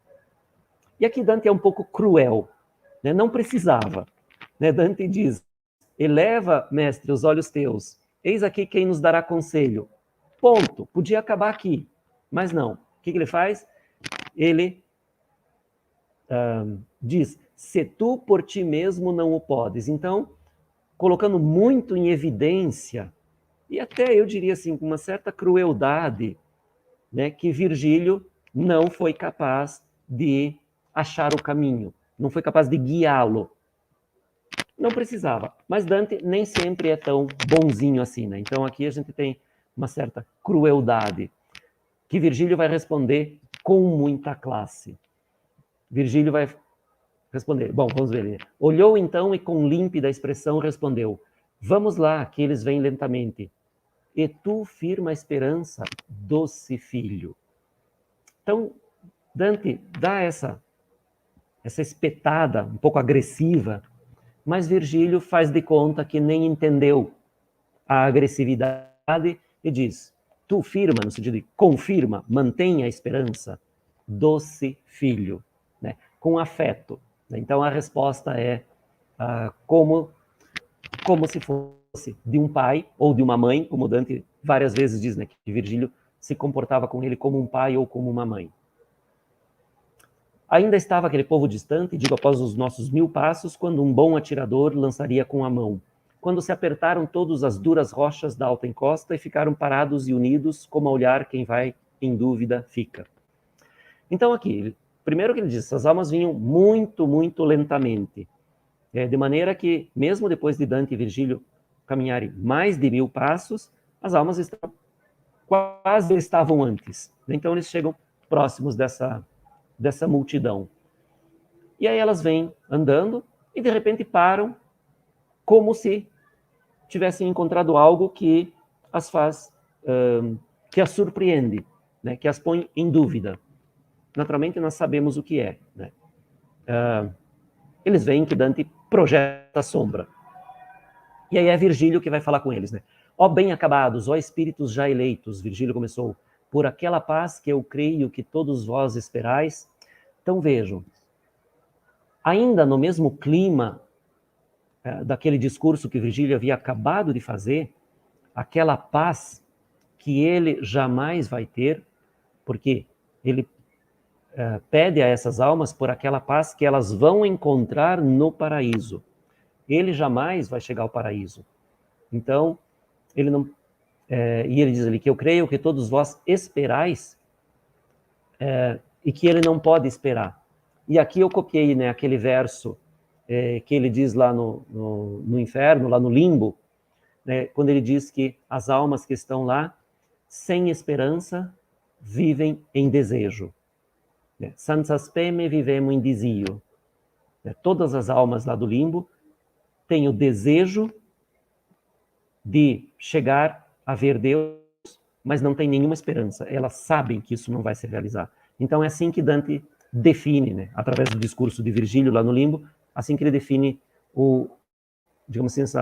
E aqui Dante é um pouco cruel, né? Não precisava. Né? Dante diz, eleva, mestre, os olhos teus, eis aqui quem nos dará conselho. Ponto. Podia acabar aqui, mas não. O que ele faz? Ele diz, se tu por ti mesmo não o podes. Então, colocando muito em evidência, e até eu diria assim, com uma certa crueldade, né, que Virgílio não foi capaz de achar o caminho, não foi capaz de guiá-lo. Não precisava, mas Dante nem sempre é tão bonzinho assim, né? Então aqui a gente tem uma certa crueldade, que Virgílio vai responder com muita classe. Virgílio vai responder, bom, vamos ver. Olhou então e com límpida expressão respondeu, vamos lá, que eles vêm lentamente. E tu firma esperança, doce filho. Então, Dante dá essa espetada um pouco agressiva, mas Virgílio faz de conta que nem entendeu a agressividade e diz, tu firma, no sentido de confirma, mantém a esperança, doce filho, né? Com afeto. Então a resposta é como se fosse de um pai ou de uma mãe, como Dante várias vezes diz, né, que Virgílio se comportava com ele como um pai ou como uma mãe. Ainda estava aquele povo distante, digo, após os nossos 1000 passos, quando um bom atirador lançaria com a mão. Quando se apertaram todas as duras rochas da alta encosta e ficaram parados e unidos, como a olhar quem vai em dúvida fica. Então aqui, primeiro que ele diz, essas almas vinham muito, muito lentamente. De maneira que, mesmo depois de Dante e Virgílio caminharem mais de 1000 passos, as almas quase estavam antes. Então eles chegam próximos dessa multidão. E aí elas vêm andando e de repente param como se tivessem encontrado algo que as faz, que as surpreende, né? Que as põe em dúvida. Naturalmente nós sabemos o que é, né? Eles veem que Dante projeta a sombra. E aí é Virgílio que vai falar com eles, né? Ó bem acabados, ó espíritos já eleitos, Virgílio começou, por aquela paz que eu creio que todos vós esperais. Então vejam, ainda no mesmo clima daquele discurso que Virgílio havia acabado de fazer, aquela paz que ele jamais vai ter, porque ele pede a essas almas por aquela paz que elas vão encontrar no paraíso. Ele jamais vai chegar ao paraíso. Então, ele não... e ele diz ali que eu creio que todos vós esperais e que ele não pode esperar. E aqui eu copiei, né, aquele verso que ele diz lá no inferno, lá no limbo, né, quando ele diz que as almas que estão lá, sem esperança, vivem em desejo. Senza speme vivemo in desio. Todas as almas lá do limbo têm o desejo de chegar a ver Deus, mas não tem nenhuma esperança. Elas sabem que isso não vai se realizar. Então é assim que Dante define, né, através do discurso de Virgílio lá no limbo, assim que ele define digamos assim,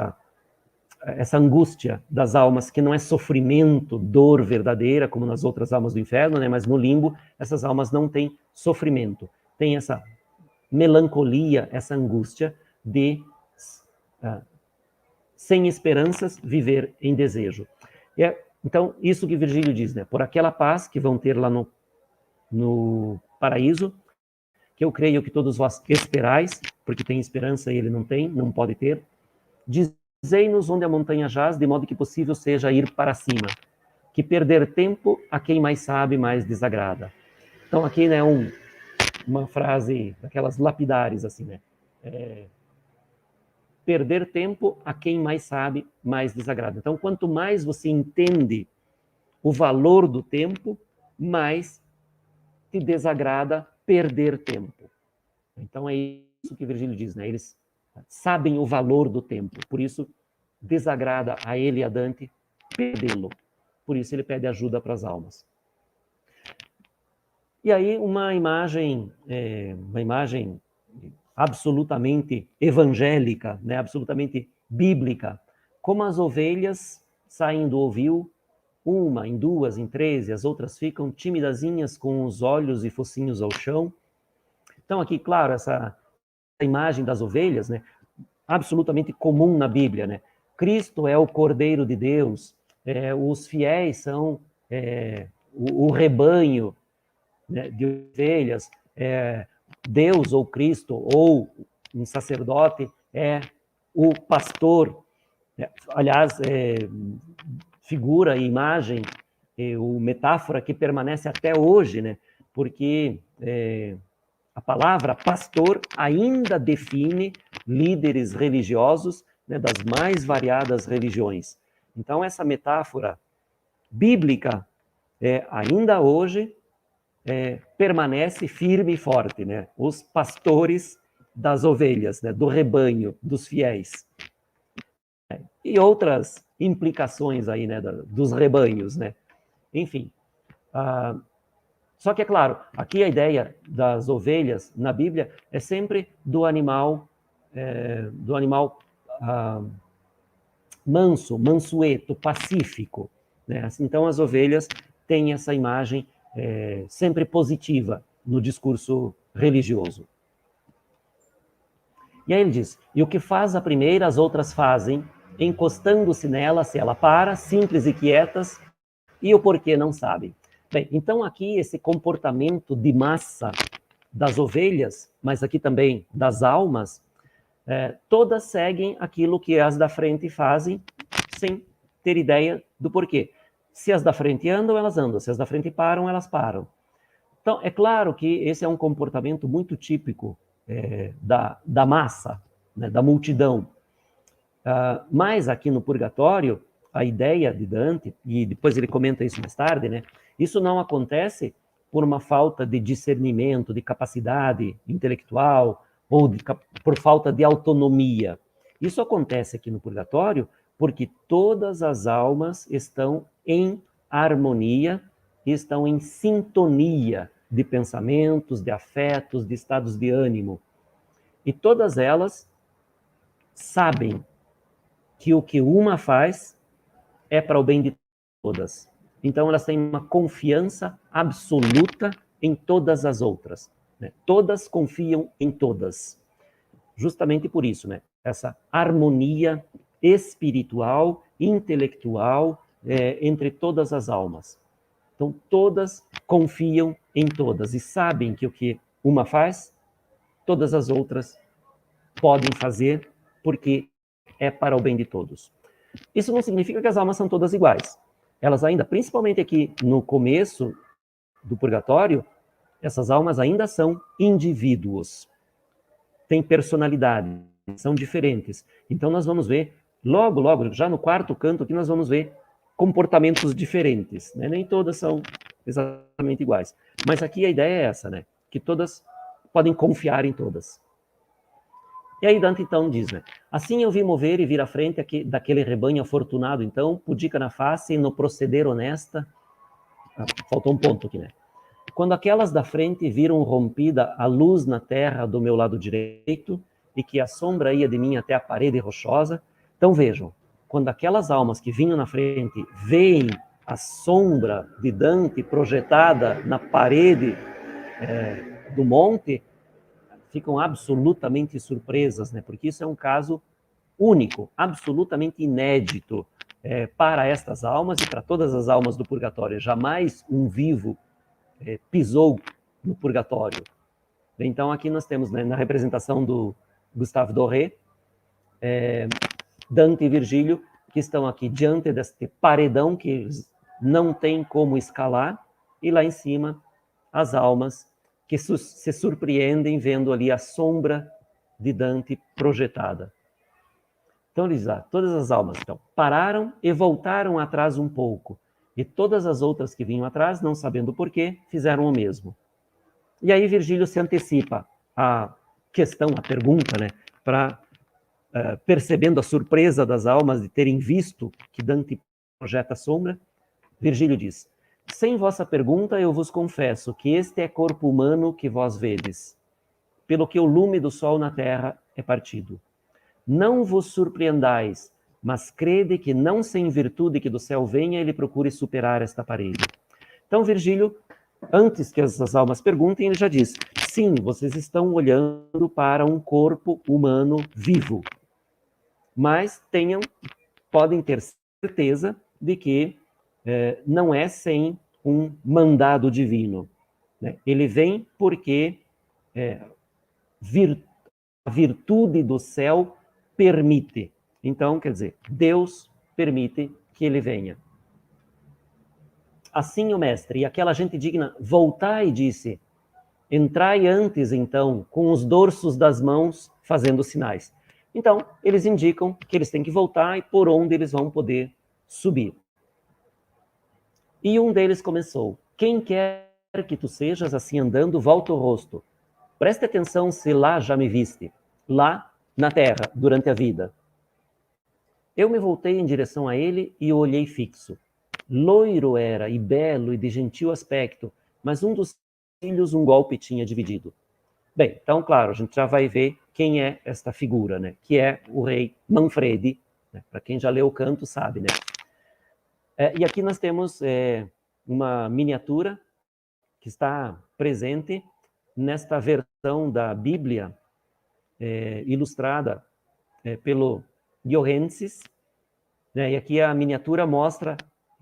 essa angústia das almas, que não é sofrimento, dor verdadeira, como nas outras almas do inferno, né? Mas no limbo, essas almas não têm sofrimento. Tem essa melancolia, essa angústia de, sem esperanças, viver em desejo. Então, isso que Virgílio diz, né? Por aquela paz que vão ter lá no paraíso, que eu creio que todos vós esperais, porque tem esperança e ele não tem, não pode ter, dizei-nos onde a montanha jaz, de modo que possível seja ir para cima, que perder tempo a quem mais sabe, mais desagrada. Então aqui, né, uma frase daquelas lapidares, assim, né? Perder tempo a quem mais sabe, mais desagrada. Então, quanto mais você entende o valor do tempo, mais te desagrada perder tempo. Então é isso que Virgílio diz, né? Eles sabem o valor do tempo, por isso desagrada a ele e a Dante perdê-lo. Por isso ele pede ajuda para as almas. E aí uma imagem absolutamente evangélica, né? Absolutamente bíblica, como as ovelhas saem do ovil, uma em duas, em três, e as outras ficam timidazinhas com os olhos e focinhos ao chão. Então aqui, claro, essa imagem das ovelhas, né, absolutamente comum na Bíblia, né? Cristo é o Cordeiro de Deus, os fiéis são o rebanho, né, de ovelhas, Deus ou Cristo ou um sacerdote é o pastor. Aliás, figura e imagem, ou metáfora que permanece até hoje, né? Porque a palavra pastor ainda define líderes religiosos, né, das mais variadas religiões. Então, essa metáfora bíblica, ainda hoje, permanece firme e forte, né? Os pastores das ovelhas, né, do rebanho, dos fiéis. E outras implicações aí, né, dos rebanhos, né? Enfim. Só que, é claro, aqui a ideia das ovelhas na Bíblia é sempre do animal manso, mansueto, pacífico, né? Então, as ovelhas têm essa imagem sempre positiva no discurso religioso. E aí ele diz, e o que faz a primeira, as outras fazem, encostando-se nela, se ela para, simples e quietas, e o porquê não sabem. Bem, então aqui esse comportamento de massa das ovelhas, mas aqui também das almas, todas seguem aquilo que as da frente fazem, sem ter ideia do porquê. Se as da frente andam, elas andam. Se as da frente param, elas param. Então, é claro que esse é um comportamento muito típico da massa, né, da multidão. Mas aqui no Purgatório, a ideia de Dante, e depois ele comenta isso mais tarde, né, isso não acontece por uma falta de discernimento, de capacidade intelectual, ou por falta de autonomia. Isso acontece aqui no Purgatório porque todas as almas estão em harmonia, estão em sintonia de pensamentos, de afetos, de estados de ânimo. E todas elas sabem que o que uma faz é para o bem de todas. Então, elas têm uma confiança absoluta em todas as outras, né? Todas confiam em todas. Justamente por isso, né? Essa harmonia espiritual, intelectual, entre todas as almas. Então, todas confiam em todas e sabem que o que uma faz, todas as outras podem fazer, porque é para o bem de todos. Isso não significa que as almas são todas iguais. Elas ainda, principalmente aqui no começo do purgatório, essas almas ainda são indivíduos. Têm personalidade, são diferentes. Então nós vamos ver, logo, já no quarto canto aqui, nós vamos ver comportamentos diferentes. Né? Nem todas são exatamente iguais. Mas aqui a ideia é essa, né? Que todas podem confiar em todas. E aí Dante então diz, né? Assim eu vi mover e vir à frente aqui, daquele rebanho afortunado, então, pudica na face e no proceder honesta. Faltou um ponto aqui, né? Quando aquelas da frente viram rompida a luz na terra do meu lado direito e que a sombra ia de mim até a parede rochosa, então vejam, quando aquelas almas que vinham na frente veem a sombra de Dante projetada na parede do monte, ficam absolutamente surpresas, né? Porque isso é um caso único, absolutamente inédito para estas almas e para todas as almas do purgatório. Jamais um vivo pisou no purgatório. Então aqui nós temos, né, na representação do Gustave Doré, Dante e Virgílio, que estão aqui diante deste paredão que eles não tem como escalar, e lá em cima as almas que se surpreendem vendo ali a sombra de Dante projetada. Então eles todas as almas então, pararam e voltaram atrás um pouco, e todas as outras que vinham atrás, não sabendo porquê, fizeram o mesmo. E aí Virgílio se antecipa a questão, a pergunta, né, para percebendo a surpresa das almas de terem visto que Dante projeta a sombra, Virgílio diz: sem vossa pergunta eu vos confesso que este é corpo humano que vós vedes, pelo que o lume do sol na terra é partido. Não vos surpreendais, mas crede que não sem virtude que do céu venha, ele procure superar esta parede. Então Virgílio, antes que essas almas perguntem, ele já diz: sim, vocês estão olhando para um corpo humano vivo, mas podem ter certeza de que não é sem um mandado divino. Né? Ele vem porque a virtude do céu permite. Então, quer dizer, Deus permite que ele venha. Assim o mestre, e aquela gente digna, voltai e disse: entrai antes, então, com os dorsos das mãos, fazendo sinais. Então, eles indicam que eles têm que voltar e por onde eles vão poder subir. E um deles começou: quem quer que tu sejas assim andando, volta o rosto. Preste atenção se lá já me viste, lá na terra, durante a vida. Eu me voltei em direção a ele e o olhei fixo. Loiro era, e belo, e de gentil aspecto, mas um dos filhos um golpe tinha dividido. Bem, então, claro, a gente já vai ver quem é esta figura, né? Que é o rei Manfredi, né? Para quem já leu o canto sabe, né? E aqui nós temos uma miniatura que está presente nesta versão da Bíblia ilustrada pelo Johenses, né? E aqui a miniatura mostra,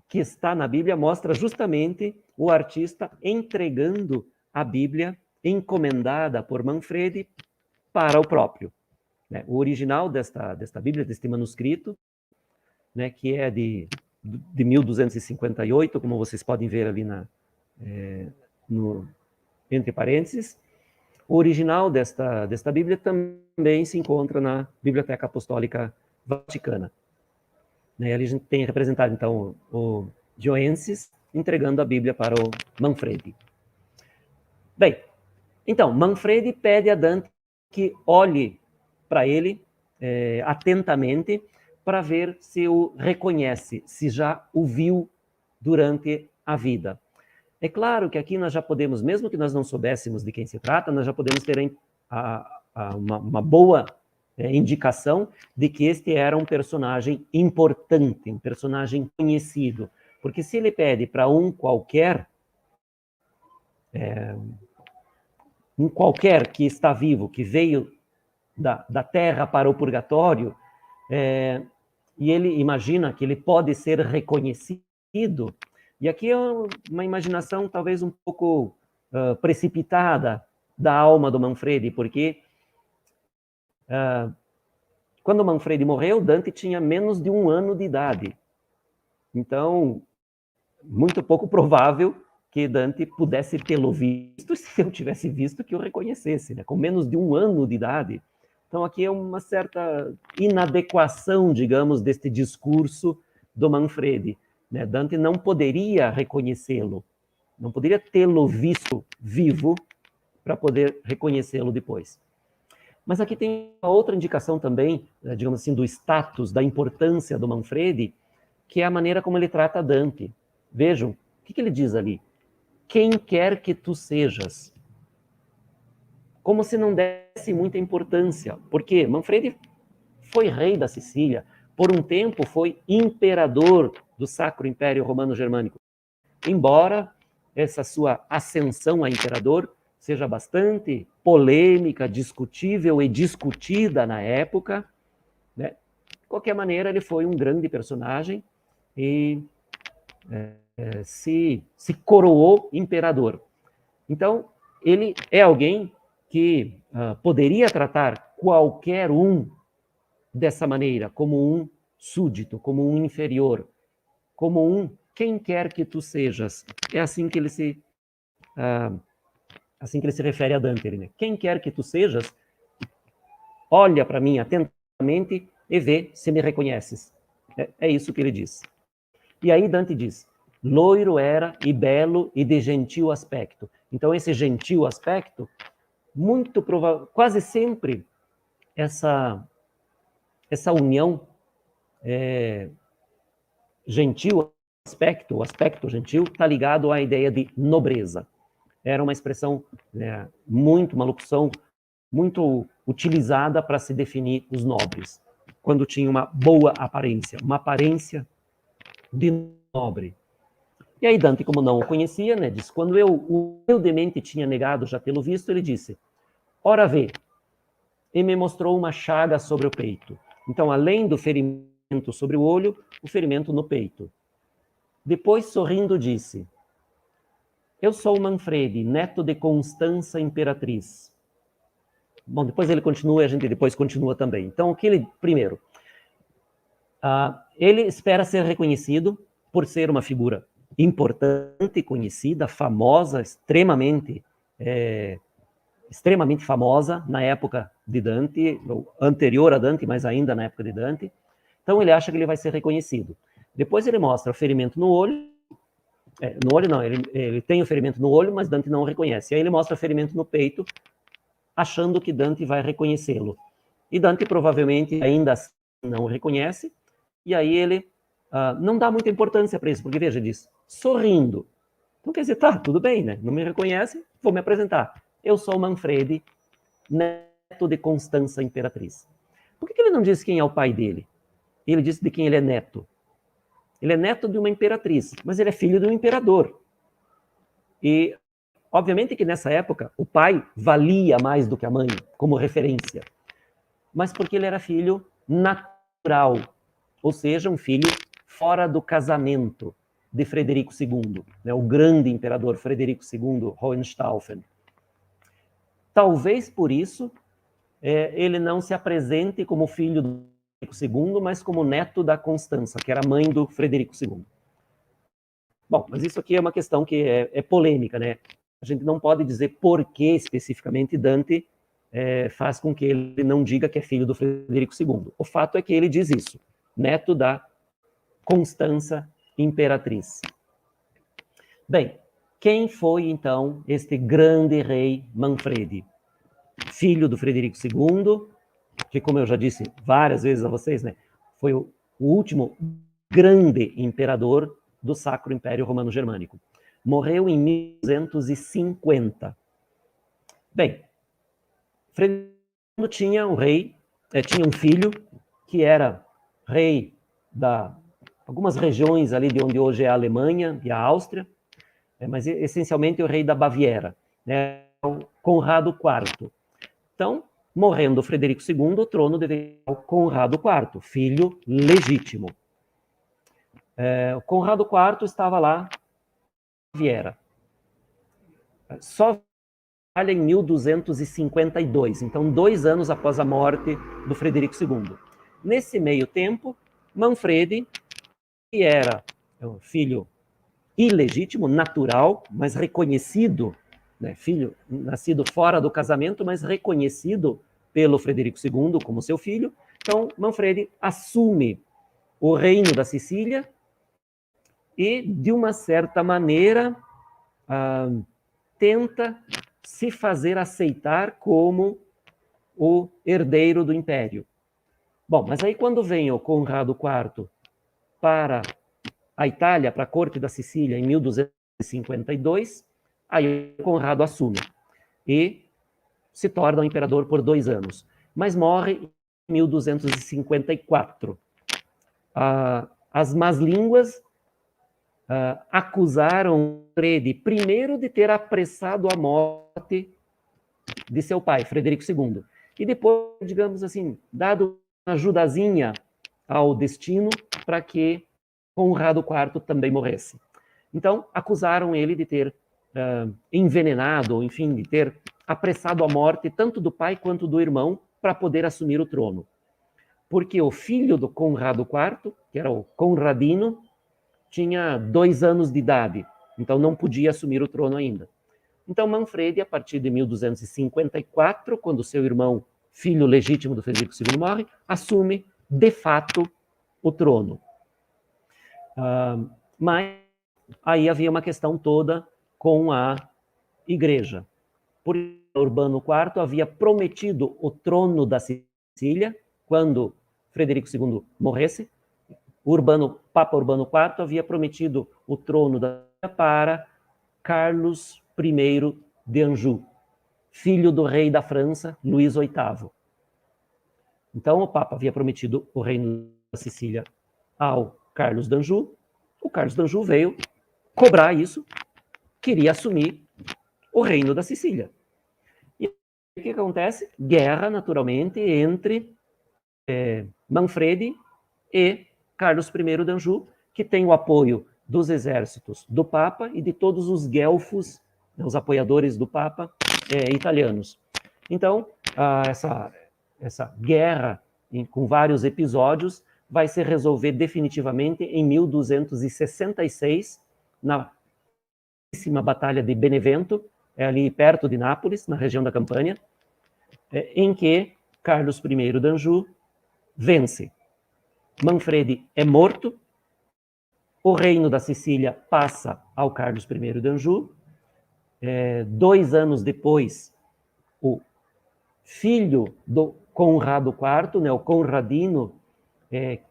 que está na Bíblia, mostra justamente o artista entregando a Bíblia encomendada por Manfredi para o próprio. Né? O original desta Bíblia, deste manuscrito, né, que é de 1258, como vocês podem ver ali entre parênteses. O original desta Bíblia também se encontra na Biblioteca Apostólica Vaticana. Né, ali a gente tem representado, então, o Joenses entregando a Bíblia para o Manfredi. Bem, então, Manfredi pede a Dante que olhe para ele atentamente para ver se o reconhece, se já o viu durante a vida. É claro que aqui nós já podemos, mesmo que nós não soubéssemos de quem se trata, nós já podemos ter uma boa indicação de que este era um personagem importante, um personagem conhecido. Porque se ele pede para um qualquer que está vivo, que veio da terra para o purgatório, e ele imagina que ele pode ser reconhecido, e aqui é uma imaginação talvez um pouco precipitada da alma do Manfredi, porque quando Manfredi morreu, Dante tinha menos de 1 ano de idade. Então, muito pouco provável que Dante pudesse tê-lo visto se eu tivesse visto que o reconhecesse, né? Com menos de 1 ano de idade. Então, aqui é uma certa inadequação, digamos, deste discurso do Manfredi, né? Dante não poderia reconhecê-lo, não poderia tê-lo visto vivo para poder reconhecê-lo depois. Mas aqui tem uma outra indicação também, digamos assim, do status, da importância do Manfredi, que é a maneira como ele trata Dante. Vejam, o que ele diz ali? Quem quer que tu sejas. Como se não desse muita importância. Porque Manfredi foi rei da Sicília, por um tempo foi imperador do Sacro Império Romano Germânico. Embora essa sua ascensão a imperador seja bastante polêmica, discutível e discutida na época, né? De qualquer maneira, ele foi um grande personagem e se coroou imperador. Então, ele é alguém que poderia tratar qualquer um dessa maneira, como um súdito, como um inferior, como um quem quer que tu sejas. É assim que ele se refere a Dante, né? Quem quer que tu sejas, olha para mim atentamente e vê se me reconheces. É isso que ele diz. E aí Dante diz: loiro era e belo e de gentil aspecto. Então esse gentil aspecto, muito provável, quase sempre essa união gentil aspecto, o aspecto gentil, está ligado à ideia de nobreza. Era uma expressão, uma locução muito utilizada para se definir os nobres, quando tinha uma boa aparência, uma aparência de nobre. E aí Dante, como não o conhecia, né, diz: quando eu humildemente tinha negado já tê-lo visto, ele disse: ora vê, e me mostrou uma chaga sobre o peito. Então, além do ferimento sobre o olho, o ferimento no peito. Depois, sorrindo, disse: eu sou Manfredi, neto de Constança Imperatriz. Bom, depois ele continua e a gente depois continua também. Então, primeiro, ele espera ser reconhecido por ser uma figura importante, conhecida, famosa, extremamente famosa na época de Dante, ou anterior a Dante, mas ainda na época de Dante. Então, ele acha que ele vai ser reconhecido. Depois ele mostra o ferimento no olho. No olho não, ele tem o ferimento no olho, mas Dante não o reconhece. Aí ele mostra o ferimento no peito, achando que Dante vai reconhecê-lo. E Dante provavelmente ainda assim não o reconhece, e aí ele não dá muita importância para isso, porque veja, ele diz, sorrindo. Então quer dizer, tá, tudo bem, né? Não me reconhece, vou me apresentar. Eu sou Manfredi, neto de Constança Imperatriz. Por que ele não diz quem é o pai dele? Ele disse de quem ele é neto. Ele é neto de uma imperatriz, mas ele é filho de um imperador. E, obviamente que nessa época, o pai valia mais do que a mãe, como referência. Mas porque ele era filho natural, ou seja, um filho fora do casamento de Frederico II, né, o grande imperador Frederico II Hohenstaufen. Talvez por isso ele não se apresente como filho do Frederico II, mas como neto da Constança, que era mãe do Frederico II. Bom, mas isso aqui é uma questão que é polêmica, né? A gente não pode dizer por que especificamente Dante faz com que ele não diga que é filho do Frederico II. O fato é que ele diz isso, neto da Constança Imperatriz. Bem, quem foi então este grande rei Manfredi? Filho do Frederico II, que, como eu já disse várias vezes a vocês, né, foi o último grande imperador do Sacro Império Romano Germânico. Morreu em 1250. Bem, Frederico tinha um filho que era rei da algumas regiões ali de onde hoje é a Alemanha e a Áustria, mas essencialmente o rei da Baviera, né, o Conrado IV. Então, morrendo Frederico II, o trono deveria ao Conrado IV, filho legítimo. O Conrado IV estava lá na Baviera. só falha em 1252, então 2 anos após a morte do Frederico II. Nesse meio tempo, Manfredi, que era um filho ilegítimo, natural, mas reconhecido, né, filho nascido fora do casamento, mas reconhecido pelo Frederico II como seu filho. Então, Manfredi assume o reino da Sicília e, de uma certa maneira, tenta se fazer aceitar como o herdeiro do império. Bom, mas aí quando vem o Conrado IV para a Itália, para a corte da Sicília, em 1252, aí o Conrado assume e se torna o imperador por 2 anos, mas morre em 1254. As más línguas acusaram Manfredi, primeiro, de ter apressado a morte de seu pai, Frederico II, e depois, digamos assim, dado uma ajudazinha ao destino para que Conrado IV também morresse. Então, acusaram ele de ter envenenado, ou enfim, de ter apressado a morte tanto do pai quanto do irmão para poder assumir o trono. Porque o filho do Conrado IV, que era o Conradino, tinha 2 anos de idade, então não podia assumir o trono ainda. Então, Manfredi, a partir de 1254, quando seu irmão, filho legítimo do Frederico II, morre, assume, de fato, o trono. Mas aí havia uma questão toda com a igreja. Porque Urbano IV havia prometido o trono da Sicília quando Frederico II morresse. Papa Urbano IV havia prometido o trono da Sicília para Carlos I de Anjou, filho do rei da França, Luís VIII. Então, o Papa havia prometido o reino da Sicília ao Carlos de Anjou. O Carlos de Anjou veio cobrar isso, queria assumir o reino da Sicília. E o que acontece? Guerra, naturalmente, entre Manfredi e Carlos I de Anjou, que tem o apoio dos exércitos do Papa e de todos os guelfos, os apoiadores do Papa italianos. Então, essa guerra, com vários episódios, vai se resolver definitivamente em 1266, na Batalha de Benevento, ali perto de Nápoles, na região da Campânia, em que Carlos I de Anjou vence. Manfredi é morto, o reino da Sicília passa ao Carlos I de Anjou. 2 anos depois, o filho do Conrado IV, né, o Conradino,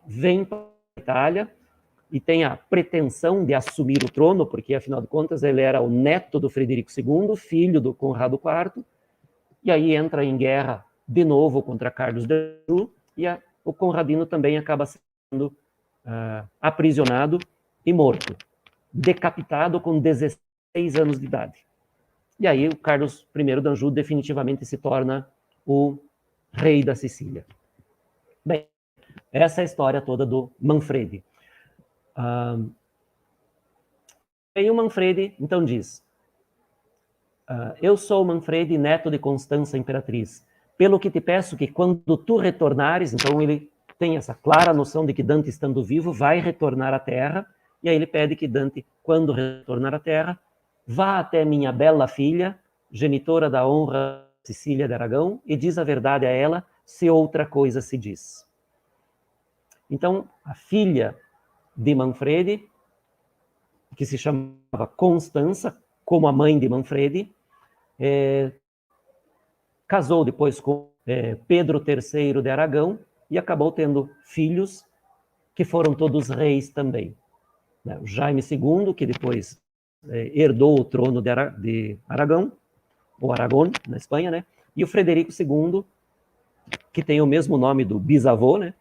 vem para a Itália e tem a pretensão de assumir o trono, porque, afinal de contas, ele era o neto do Frederico II, filho do Conrado IV, e aí entra em guerra de novo contra Carlos de Anjou, e o Conradino também acaba sendo aprisionado e morto, decapitado com 16 anos de idade. E aí o Carlos I de Anjou definitivamente se torna o rei da Sicília. Bem, essa é a história toda do Manfredi. E o Manfredi, então, diz: eu sou Manfredi, neto de Constança Imperatriz, pelo que te peço que quando tu retornares, então ele tem essa clara noção de que Dante, estando vivo, vai retornar à Terra, e aí ele pede que Dante, quando retornar à Terra, vá até minha bela filha, genitora da honra Cecília de Aragão, e diz a verdade a ela, se outra coisa se diz. Então, a filha de Manfredi, que se chamava Constança, como a mãe de Manfredi, casou depois com Pedro III de Aragão e acabou tendo filhos que foram todos reis também. O Jaime II, que depois herdou o trono de Aragão, ou Aragão, na Espanha, né? E o Frederico II, que tem o mesmo nome do bisavô, né?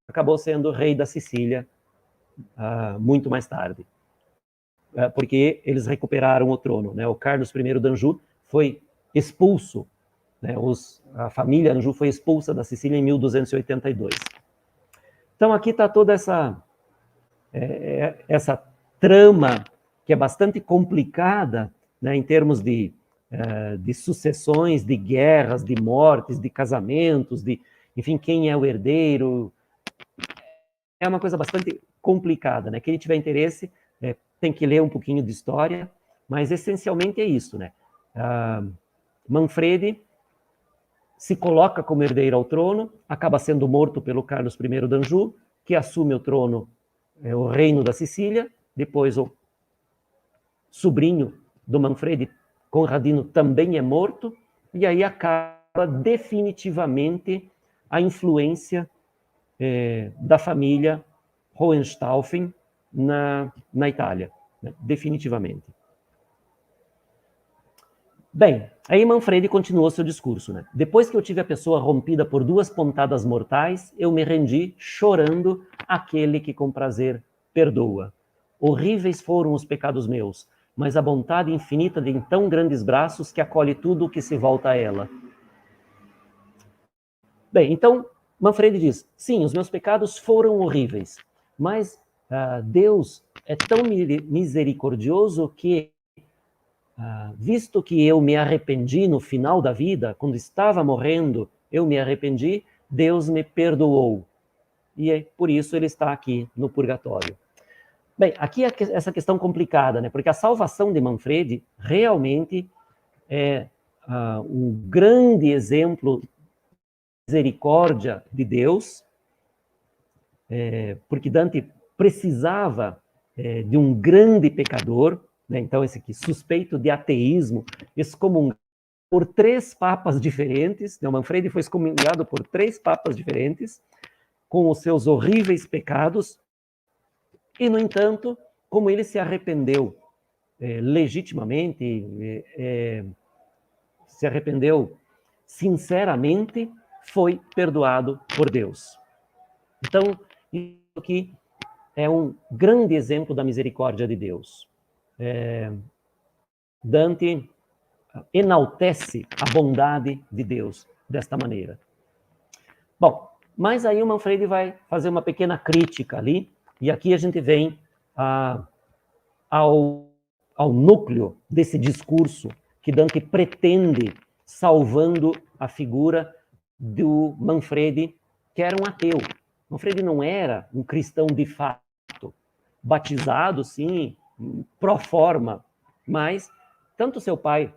Acabou sendo rei da Sicília muito mais tarde, porque eles recuperaram o trono, né? O Carlos I de Anjou foi expulso, né? A família Anjou foi expulsa da Sicília em 1282. Então aqui está toda essa trama, que é bastante complicada, né, em termos de sucessões, de guerras, de mortes, de casamentos, enfim, quem é o herdeiro. É uma coisa bastante complicada, né? Quem tiver interesse tem que ler um pouquinho de história, mas essencialmente é isso, né? Manfredi se coloca como herdeiro ao trono, acaba sendo morto pelo Carlos I d'Anjou, que assume o trono, o reino da Sicília. Depois o sobrinho do Manfredi, Conradino, também é morto, e aí acaba definitivamente a influência da família Hohenstaufen na Itália, né? Definitivamente. Bem, aí Manfredi continuou seu discurso, né? Depois que eu tive a pessoa rompida por 2 pontadas mortais, eu me rendi chorando àquele que com prazer perdoa. Horríveis foram os pecados meus, mas a bondade infinita de tão grandes braços que acolhe tudo o que se volta a ela. Bem, então, Manfredi diz, sim, os meus pecados foram horríveis, mas Deus é tão misericordioso que, visto que eu me arrependi no final da vida, quando estava morrendo, eu me arrependi, Deus me perdoou. E por isso ele está aqui no purgatório. Bem, aqui é essa questão complicada, né? Porque a salvação de Manfredi realmente é um grande exemplo de misericórdia de Deus, porque Dante precisava de um grande pecador, né? Então esse aqui, suspeito de ateísmo, excomungado por 3 papas diferentes, né? Manfredi foi excomungado por 3 papas diferentes, com os seus horríveis pecados, e, no entanto, como ele se arrependeu legitimamente, se arrependeu sinceramente, foi perdoado por Deus. Então, isso aqui é um grande exemplo da misericórdia de Deus. Dante enaltece a bondade de Deus desta maneira. Bom, mas aí o Manfredi vai fazer uma pequena crítica ali, e aqui a gente vem ao núcleo desse discurso que Dante pretende, salvando a figura do Manfredi, que era um ateu. Manfredi não era um cristão de fato, batizado, sim, pro forma, mas tanto seu pai,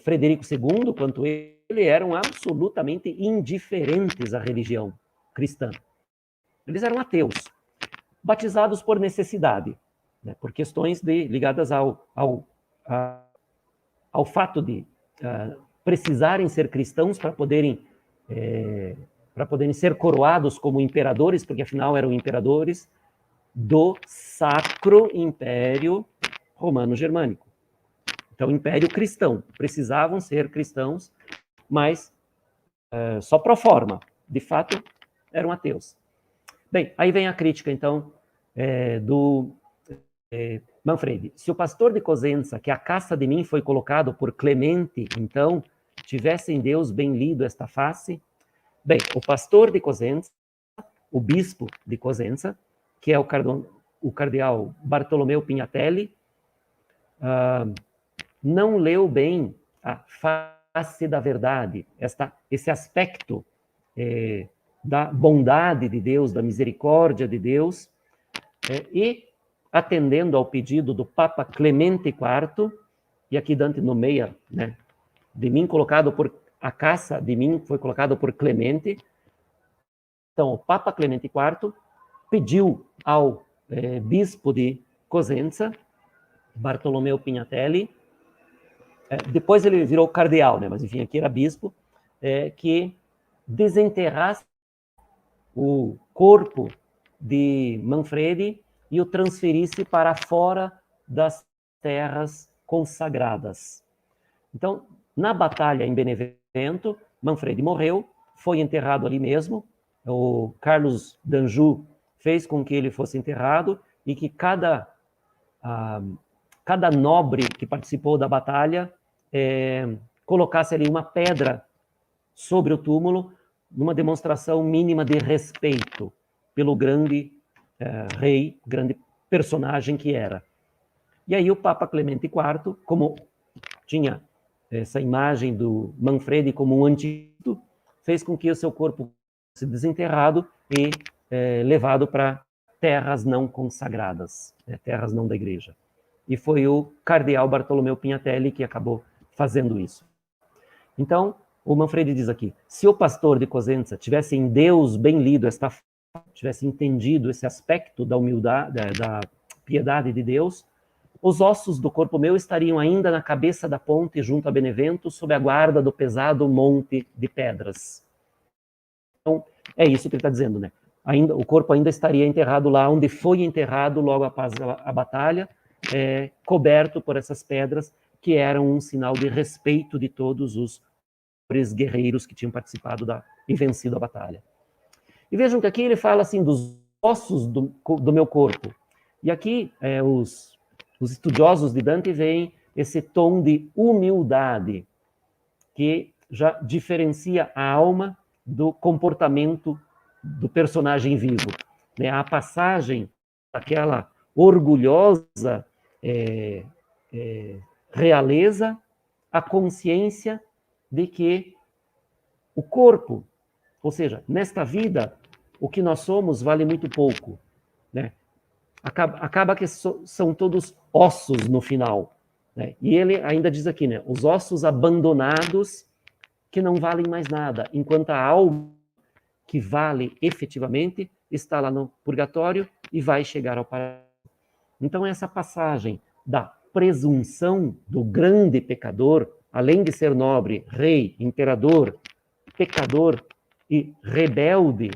Frederico II, quanto ele eram absolutamente indiferentes à religião cristã. Eles eram ateus, batizados por necessidade, né, por questões ligadas ao fato de precisarem ser cristãos para poderem ser coroados como imperadores, porque afinal eram imperadores do Sacro Império Romano-Germânico. Então, Império Cristão. Precisavam ser cristãos, mas só pro forma. De fato, eram ateus. Bem, aí vem a crítica, então, do Manfredi. Se o pastor de Cosenza, que a caça de mim foi colocado por Clemente, então, tivesse em Deus bem lido esta face. Bem, o pastor de Cosenza, o bispo de Cosenza, que é o cardeal Bartolomeu Pignatelli, não leu bem a face da verdade, esse aspecto da bondade de Deus, da misericórdia de Deus, e atendendo ao pedido do Papa Clemente IV, e aqui Dante nomeia, né, de mim colocado por a caça de mim foi colocado por Clemente. Então, o Papa Clemente IV pediu ao bispo de Cosenza, Bartolomeu Pignatelli, depois ele virou cardeal, né, mas enfim, aqui era bispo, que desenterrasse o corpo de Manfredi e o transferisse para fora das terras consagradas. Então, na batalha em Benevento, Manfredi morreu, foi enterrado ali mesmo. O Carlos d'Anjou fez com que ele fosse enterrado e que cada nobre que participou da batalha colocasse ali uma pedra sobre o túmulo, numa demonstração mínima de respeito pelo grande rei, grande personagem que era. E aí o Papa Clemente IV, como tinha essa imagem do Manfredi como um antídoto, fez com que o seu corpo fosse desenterrado e levado para terras não consagradas, terras não da igreja. E foi o cardeal Bartolomeu Pignatelli que acabou fazendo isso. Então, o Manfredi diz aqui, se o pastor de Cosenza tivesse em Deus bem lido esta forma, tivesse entendido esse aspecto da humildade, da piedade de Deus, os ossos do corpo meu estariam ainda na cabeça da ponte junto a Benevento, sob a guarda do pesado monte de pedras. Então, é isso que ele está dizendo, né? O corpo ainda estaria enterrado lá onde foi enterrado logo após a batalha, coberto por essas pedras, que eram um sinal de respeito de todos os guerreiros que tinham participado e vencido a batalha. E vejam que aqui ele fala assim dos ossos do meu corpo. E aqui os estudiosos de Dante veem esse tom de humildade que já diferencia a alma do comportamento do personagem vivo. Né? A passagem daquela orgulhosa realeza à consciência de que o corpo, ou seja, nesta vida, o que nós somos vale muito pouco. Né? Acaba que são todos ossos no final. Né? E ele ainda diz aqui, né? Os ossos abandonados que não valem mais nada, enquanto a alma que vale efetivamente está lá no purgatório e vai chegar ao paraíso. Então, essa passagem da presunção do grande pecador, além de ser nobre, rei, imperador, pecador e rebelde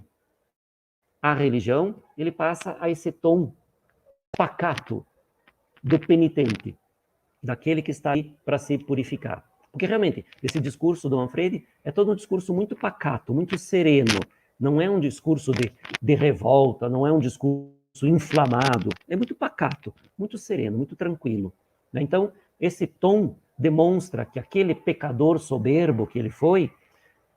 à religião, ele passa a esse tom pacato do penitente, daquele que está aí para se purificar. Porque realmente, esse discurso do Manfredi é todo um discurso muito pacato, muito sereno. Não é um discurso de revolta, não é um discurso inflamado. É muito pacato, muito sereno, muito tranquilo. Então, esse tom demonstra que aquele pecador soberbo que ele foi,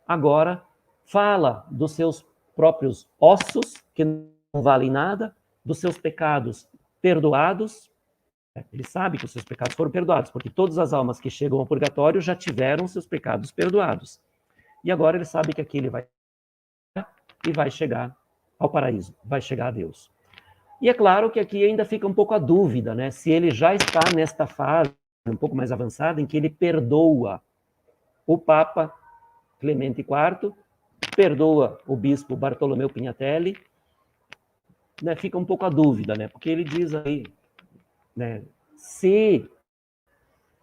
agora fala dos seus próprios ossos, que não valem nada, dos seus pecados perdoados. Ele sabe que os seus pecados foram perdoados, porque todas as almas que chegam ao purgatório já tiveram seus pecados perdoados. E agora ele sabe que aqui ele vai chegar ao paraíso, vai chegar a Deus. E é claro que aqui ainda fica um pouco a dúvida, né? Se ele já está nesta fase um pouco mais avançada, em que ele perdoa o Papa Clemente IV, perdoa o bispo Bartolomeu Pignatelli, né? Fica um pouco a dúvida, né? Porque ele diz aí, né, se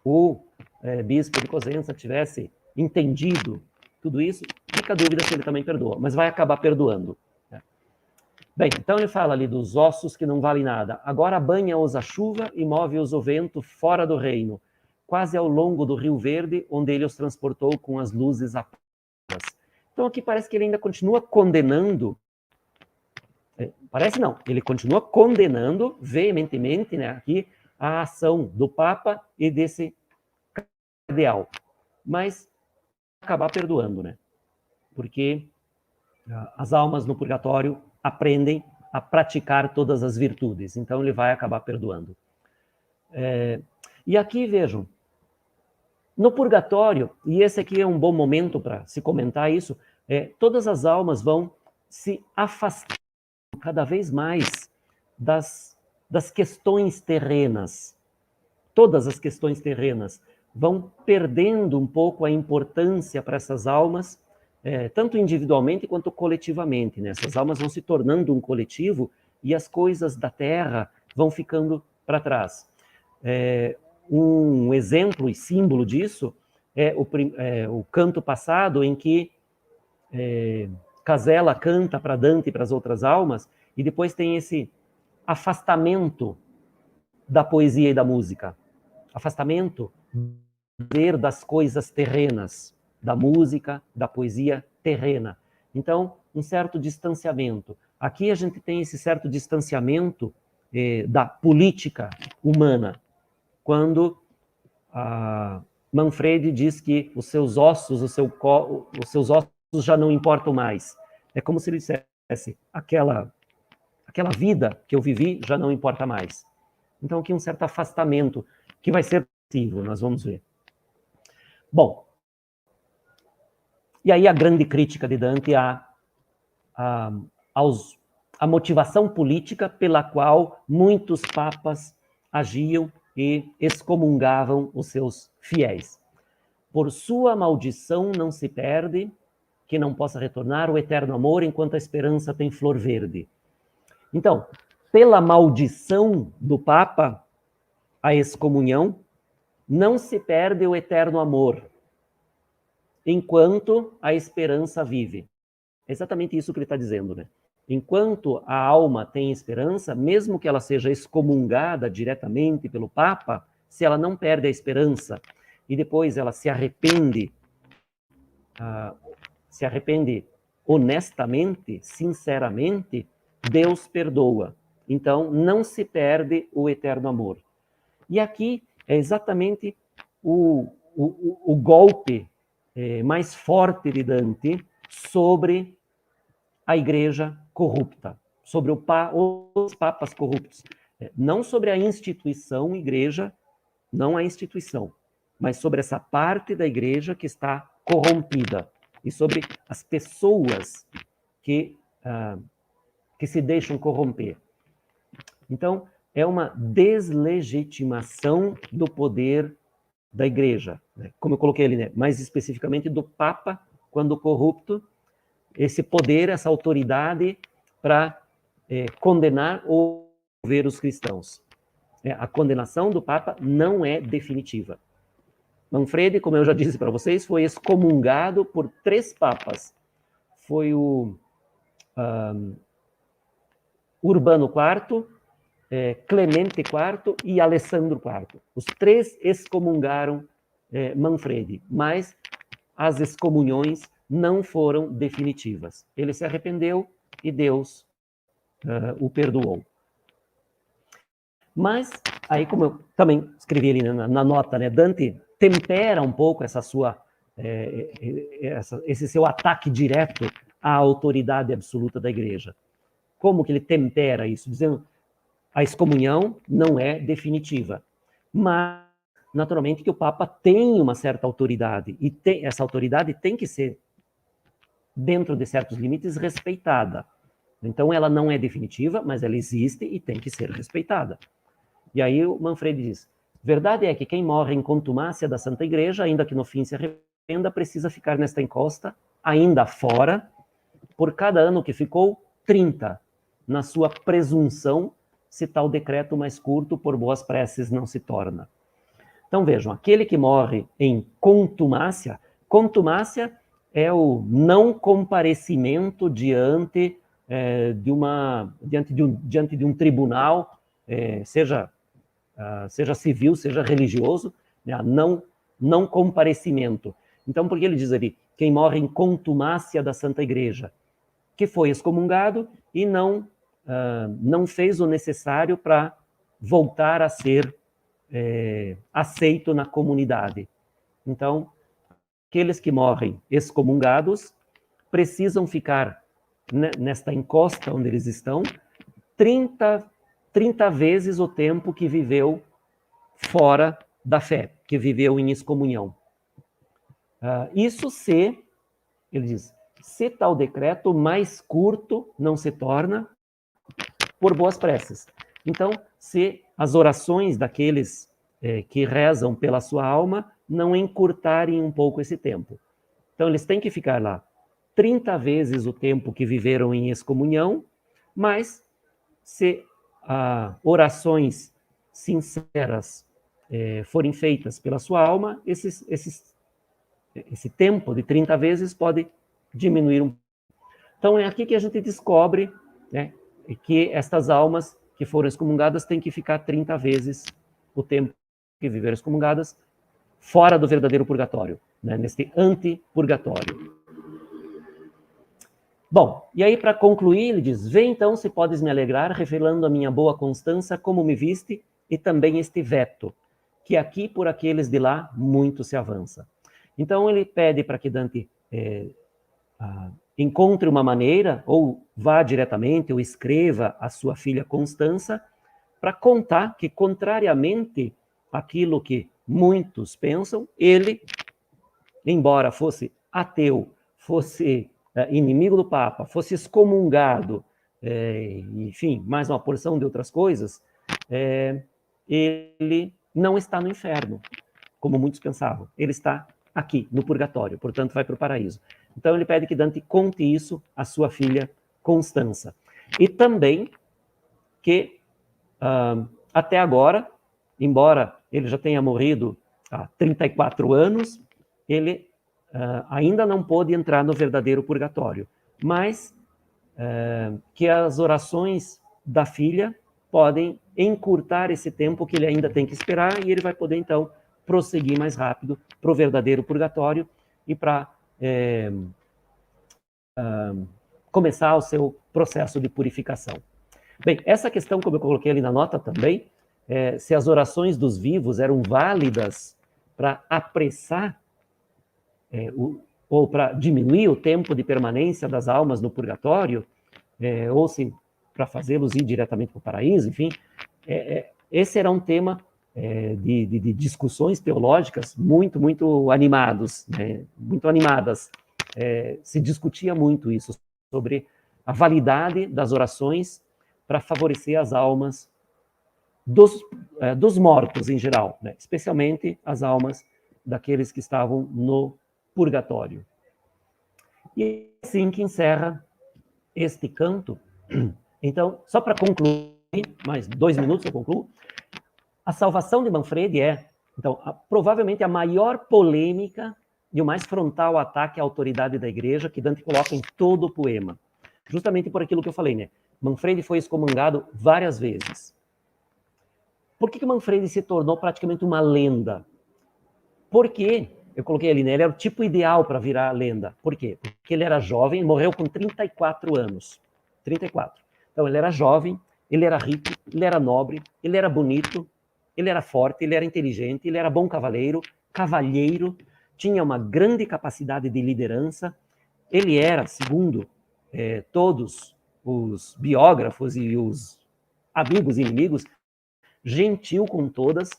o bispo de Cosenza tivesse entendido tudo isso, fica a dúvida se ele também perdoa, mas vai acabar perdoando. Né? Bem, então ele fala ali dos ossos que não valem nada. Agora banha-os a chuva e move-os o vento fora do reino, quase ao longo do Rio Verde, onde ele os transportou com as luzes apagadas. Então aqui parece que ele ainda continua condenando. Parece não, ele continua condenando veementemente, né, aqui a ação do Papa e desse cardeal, mas acabar perdoando, né? Porque as almas no purgatório aprendem a praticar todas as virtudes, então ele vai acabar perdoando. E aqui vejam, no purgatório, e esse aqui é um bom momento para se comentar isso, todas as almas vão se afastar cada vez mais das questões terrenas. Todas as questões terrenas vão perdendo um pouco a importância para essas almas, tanto individualmente quanto coletivamente. Né? Essas almas vão se tornando um coletivo e as coisas da terra vão ficando para trás. Um exemplo e símbolo disso é o canto passado, em que Casella canta para Dante e para as outras almas, e depois tem esse afastamento da poesia e da música. Afastamento das coisas terrenas, da música, da poesia terrena. Então, um certo distanciamento. Aqui a gente tem esse certo distanciamento da política humana, quando Manfredi diz que os seus ossos, os seus ossos já não importam mais. É como se ele dissesse, aquela vida que eu vivi já não importa mais. Então, aqui um certo afastamento, que vai ser possível, nós vamos ver. Bom, e aí a grande crítica de Dante à motivação política pela qual muitos papas agiam e excomungavam os seus fiéis. Por sua maldição não se perde, que não possa retornar o eterno amor enquanto a esperança tem flor verde. Então, pela maldição do Papa, a excomunhão, não se perde o eterno amor, enquanto a esperança vive. É exatamente isso que ele está dizendo, né? Enquanto a alma tem esperança, mesmo que ela seja excomungada diretamente pelo Papa, se ela não perde a esperança e depois ela se arrepende honestamente, sinceramente, Deus perdoa. Então, não se perde o eterno amor. E aqui é exatamente o golpe mais forte de Dante sobre a igreja corrupta, sobre os papas corruptos. Não sobre a instituição igreja, não a instituição, mas sobre essa parte da igreja que está corrompida e sobre as pessoas que se deixam corromper. Então, é uma deslegitimação do poder da igreja, né? Como eu coloquei ali, né? Mais especificamente do Papa, quando corrupto, esse poder, essa autoridade para condenar ou ver os cristãos. A condenação do Papa não é definitiva. Manfredi, como eu já disse para vocês, foi excomungado por 3 papas. Foi o Urbano IV, Clemente IV e Alessandro IV. Os 3 excomungaram Manfredi, mas as excomunhões não foram definitivas. Ele se arrependeu e Deus o perdoou. Mas, aí como eu também escrevi ali na nota, né, Dante tempera um pouco essa sua, esse seu ataque direto à autoridade absoluta da igreja. Como que ele tempera isso? Dizendo, a excomunhão não é definitiva, mas, naturalmente, que o Papa tem uma certa autoridade, e essa autoridade tem que ser, dentro de certos limites, respeitada. Então, ela não é definitiva, mas ela existe e tem que ser respeitada. E aí o Manfredi diz, verdade é que quem morre em contumácia da Santa Igreja, ainda que no fim se arrependa, precisa ficar nesta encosta, ainda fora, por cada ano que ficou, 30, na sua presunção, se tal decreto mais curto por boas preces não se torna. Então vejam, aquele que morre em contumácia é o não comparecimento diante de um tribunal, seja civil, seja religioso, né, não comparecimento. Então, por que ele diz ali, quem morre em contumácia da Santa Igreja, que foi excomungado e não fez o necessário para voltar a ser aceito na comunidade. Então, aqueles que morrem excomungados precisam ficar nesta encosta onde eles estão 30 vezes o tempo que viveu fora da fé, que viveu em excomunhão. Isso se, ele diz, se tal decreto mais curto não se torna por boas preces. Então, se as orações daqueles que rezam pela sua alma não encurtarem um pouco esse tempo. Então, eles têm que ficar lá 30 vezes o tempo que viveram em excomunhão, mas se orações sinceras forem feitas pela sua alma, esse tempo de 30 vezes pode diminuir um pouco. Então, é aqui que a gente descobre, né, que estas almas que foram excomungadas têm que ficar 30 vezes o tempo que viveram excomungadas fora do verdadeiro purgatório, né, neste antipurgatório. Bom, e aí para concluir, ele diz, vê então se podes me alegrar, revelando a minha boa constância, como me viste, e também este veto, que aqui por aqueles de lá muito se avança. Então ele pede para que Dante encontre uma maneira, ou vá diretamente, ou escreva a sua filha Constança, para contar que, contrariamente àquilo que muitos pensam, ele, embora fosse ateu, fosse inimigo do Papa, fosse excomungado, enfim, mais uma porção de outras coisas, ele não está no inferno, como muitos pensavam. Ele está aqui, no purgatório, portanto vai para o paraíso. Então ele pede que Dante conte isso à sua filha Constança. E também que, até agora, embora ele já tenha morrido há 34 anos, ele ainda não pôde entrar no verdadeiro purgatório, mas que as orações da filha podem encurtar esse tempo que ele ainda tem que esperar, e ele vai poder, então, prosseguir mais rápido para o verdadeiro purgatório e para começar o seu processo de purificação. Bem, essa questão, como eu coloquei ali na nota também, se as orações dos vivos eram válidas para apressar ou para diminuir o tempo de permanência das almas no purgatório, ou se para fazê-los ir diretamente para o paraíso, enfim, esse era um tema de discussões teológicas muito animados, né? Muito animadas. Se discutia muito isso, sobre a validade das orações para favorecer as almas dos mortos em geral, né? Especialmente as almas daqueles que estavam no purgatório. E assim que encerra este canto. Então, só para concluir, mais 2 minutos eu concluo, a salvação de Manfredi então, provavelmente a maior polêmica e o mais frontal ataque à autoridade da igreja que Dante coloca em todo o poema. Justamente por aquilo que eu falei, né? Manfredi foi excomungado várias vezes. Por que Manfredi se tornou praticamente uma lenda? Porque, eu coloquei ali, né? Ele era o tipo ideal para virar lenda. Por quê? Porque ele era jovem, morreu com 34 anos. 34. Então, ele era jovem, ele era rico, ele era nobre, ele era bonito, ele era forte, ele era inteligente, ele era bom cavalheiro, tinha uma grande capacidade de liderança. Ele era, segundo todos os biógrafos e os amigos e inimigos, gentil com todas,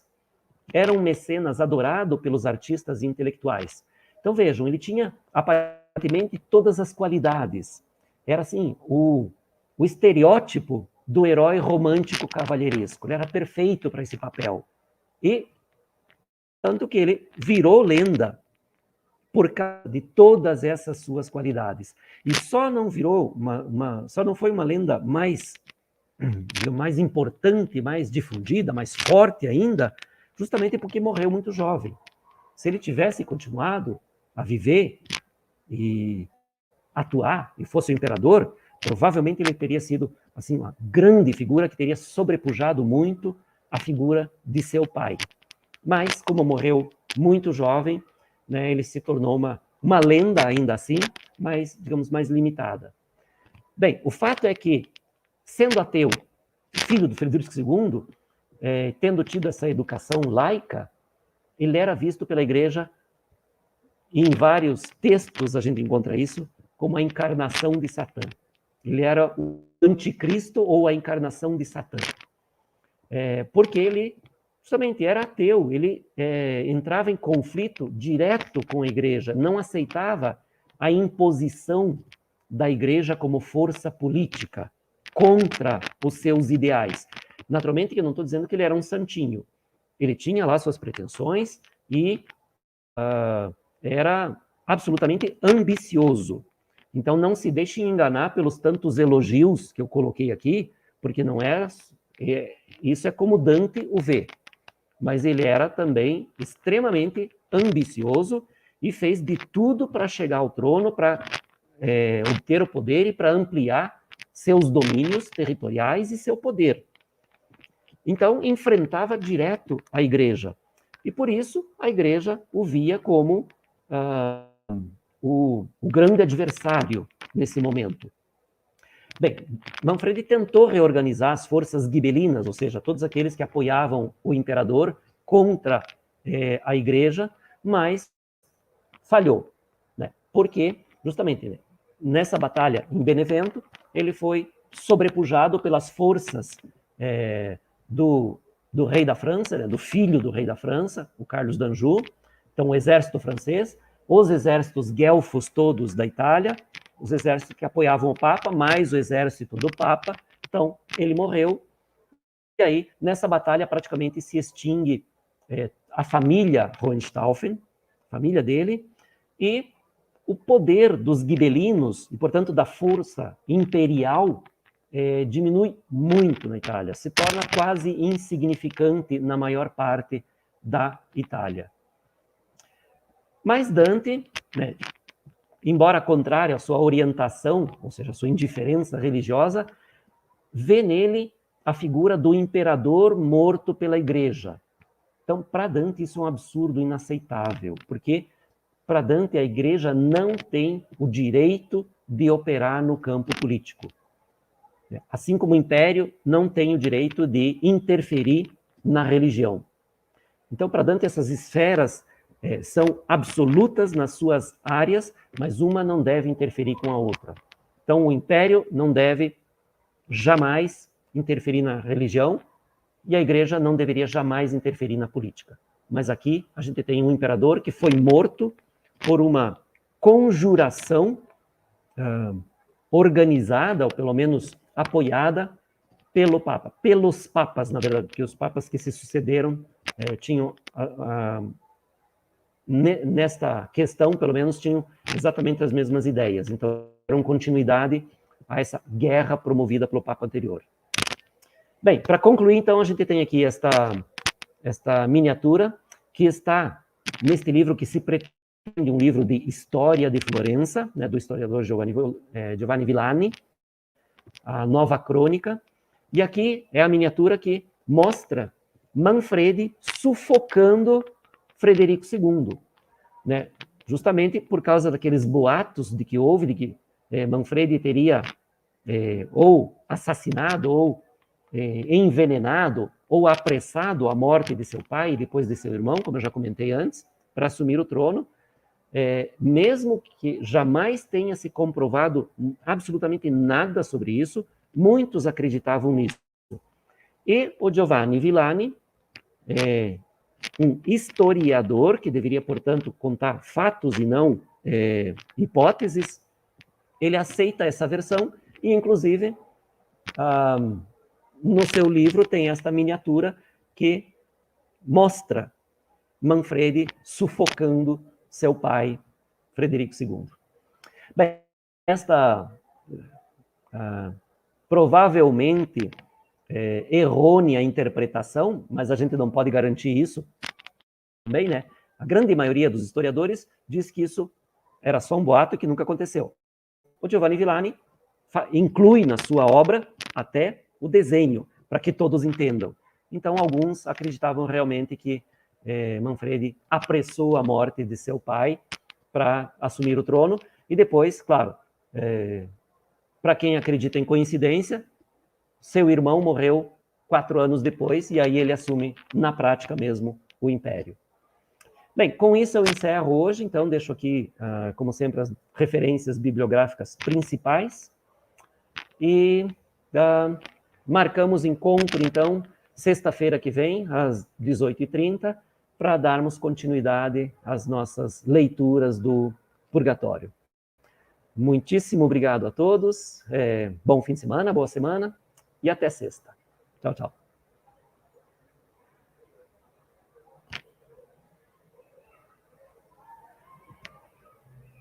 era um mecenas adorado pelos artistas e intelectuais. Então vejam, ele tinha aparentemente todas as qualidades. Era assim, o estereótipo do herói romântico cavalheiresco. Ele era perfeito para esse papel. E tanto que ele virou lenda por causa de todas essas suas qualidades. E só não virou só não foi uma lenda mais importante, mais difundida, mais forte ainda, justamente porque morreu muito jovem. Se ele tivesse continuado a viver e atuar e fosse o imperador, provavelmente ele teria sido assim uma grande figura que teria sobrepujado muito a figura de seu pai. Mas, como morreu muito jovem, né, ele se tornou uma lenda ainda assim, mas, digamos, mais limitada. Bem, o fato é que, sendo ateu, filho do Frederico II, tendo tido essa educação laica, ele era visto pela igreja, e em vários textos a gente encontra isso, como a encarnação de Satã. Ele era o anticristo ou a encarnação de Satã. Porque ele justamente era ateu, ele entrava em conflito direto com a igreja, não aceitava a imposição da igreja como força política contra os seus ideais. Naturalmente que eu não estou dizendo que ele era um santinho. Ele tinha lá suas pretensões e era absolutamente ambicioso. Então não se deixe enganar pelos tantos elogios que eu coloquei aqui, porque não era... isso é como Dante o vê. Mas ele era também extremamente ambicioso e fez de tudo para chegar ao trono, para obter o poder e para ampliar seus domínios territoriais e seu poder. Então, enfrentava direto a igreja. E por isso, a igreja o via como o grande adversário nesse momento. Bem, Manfredi tentou reorganizar as forças ghibelinas, ou seja, todos aqueles que apoiavam o imperador contra a igreja, mas falhou, né? Porque, justamente, né, nessa batalha em Benevento, ele foi sobrepujado pelas forças do rei da França, né, do filho do rei da França, o Carlos d'Anjou. Então, o exército francês, os exércitos guelfos todos da Itália, os exércitos que apoiavam o Papa, mais o exército do Papa. Então, ele morreu. E aí, nessa batalha, praticamente se extingue a família Hohenstaufen, a família dele, e o poder dos gibelinos, e, portanto, da força imperial, diminui muito na Itália, se torna quase insignificante na maior parte da Itália. Mas Dante, né, embora contrário à sua orientação, ou seja, à sua indiferença religiosa, vê nele a figura do imperador morto pela igreja. Então, para Dante, isso é um absurdo inaceitável, porque para Dante a igreja não tem o direito de operar no campo político. Assim como o império não tem o direito de interferir na religião. Então, para Dante, essas esferas são absolutas nas suas áreas, mas uma não deve interferir com a outra. Então, o império não deve jamais interferir na religião e a igreja não deveria jamais interferir na política. Mas aqui a gente tem um imperador que foi morto por uma conjuração organizada, ou pelo menos apoiada, pelo Papa. Pelos papas, na verdade, porque os papas que se sucederam tinham, nesta questão, pelo menos, tinham exatamente as mesmas ideias. Então, era uma continuidade a essa guerra promovida pelo Papa anterior. Bem, para concluir, então, a gente tem aqui esta miniatura, que está neste livro que se pretende um livro de História de Florença, né, do historiador Giovanni Villani, a Nova Crônica, e aqui é a miniatura que mostra Manfredi sufocando Frederico II, né, justamente por causa daqueles boatos de que houve, de que Manfredi teria ou assassinado, ou envenenado, ou apressado a morte de seu pai e depois de seu irmão, como eu já comentei antes, para assumir o trono, mesmo que jamais tenha se comprovado absolutamente nada sobre isso, muitos acreditavam nisso. E o Giovanni Villani, um historiador que deveria, portanto, contar fatos e não hipóteses, ele aceita essa versão e, inclusive, no seu livro tem esta miniatura que mostra Manfredi sufocando seu pai, Frederico II. Bem, esta provavelmente errônea interpretação, mas a gente não pode garantir isso também, né? A grande maioria dos historiadores diz que isso era só um boato que nunca aconteceu. O Giovanni Villani inclui na sua obra até o desenho, para que todos entendam. Então, alguns acreditavam realmente que Manfredi apressou a morte de seu pai para assumir o trono, e depois, claro, para quem acredita em coincidência, seu irmão morreu 4 anos depois, e aí ele assume, na prática mesmo, o império. Bem, com isso eu encerro hoje, então deixo aqui, como sempre, as referências bibliográficas principais, e marcamos encontro, então, sexta-feira que vem, às 18h30, para darmos continuidade às nossas leituras do Purgatório. Muitíssimo obrigado a todos, bom fim de semana, boa semana, e até sexta. Tchau, tchau.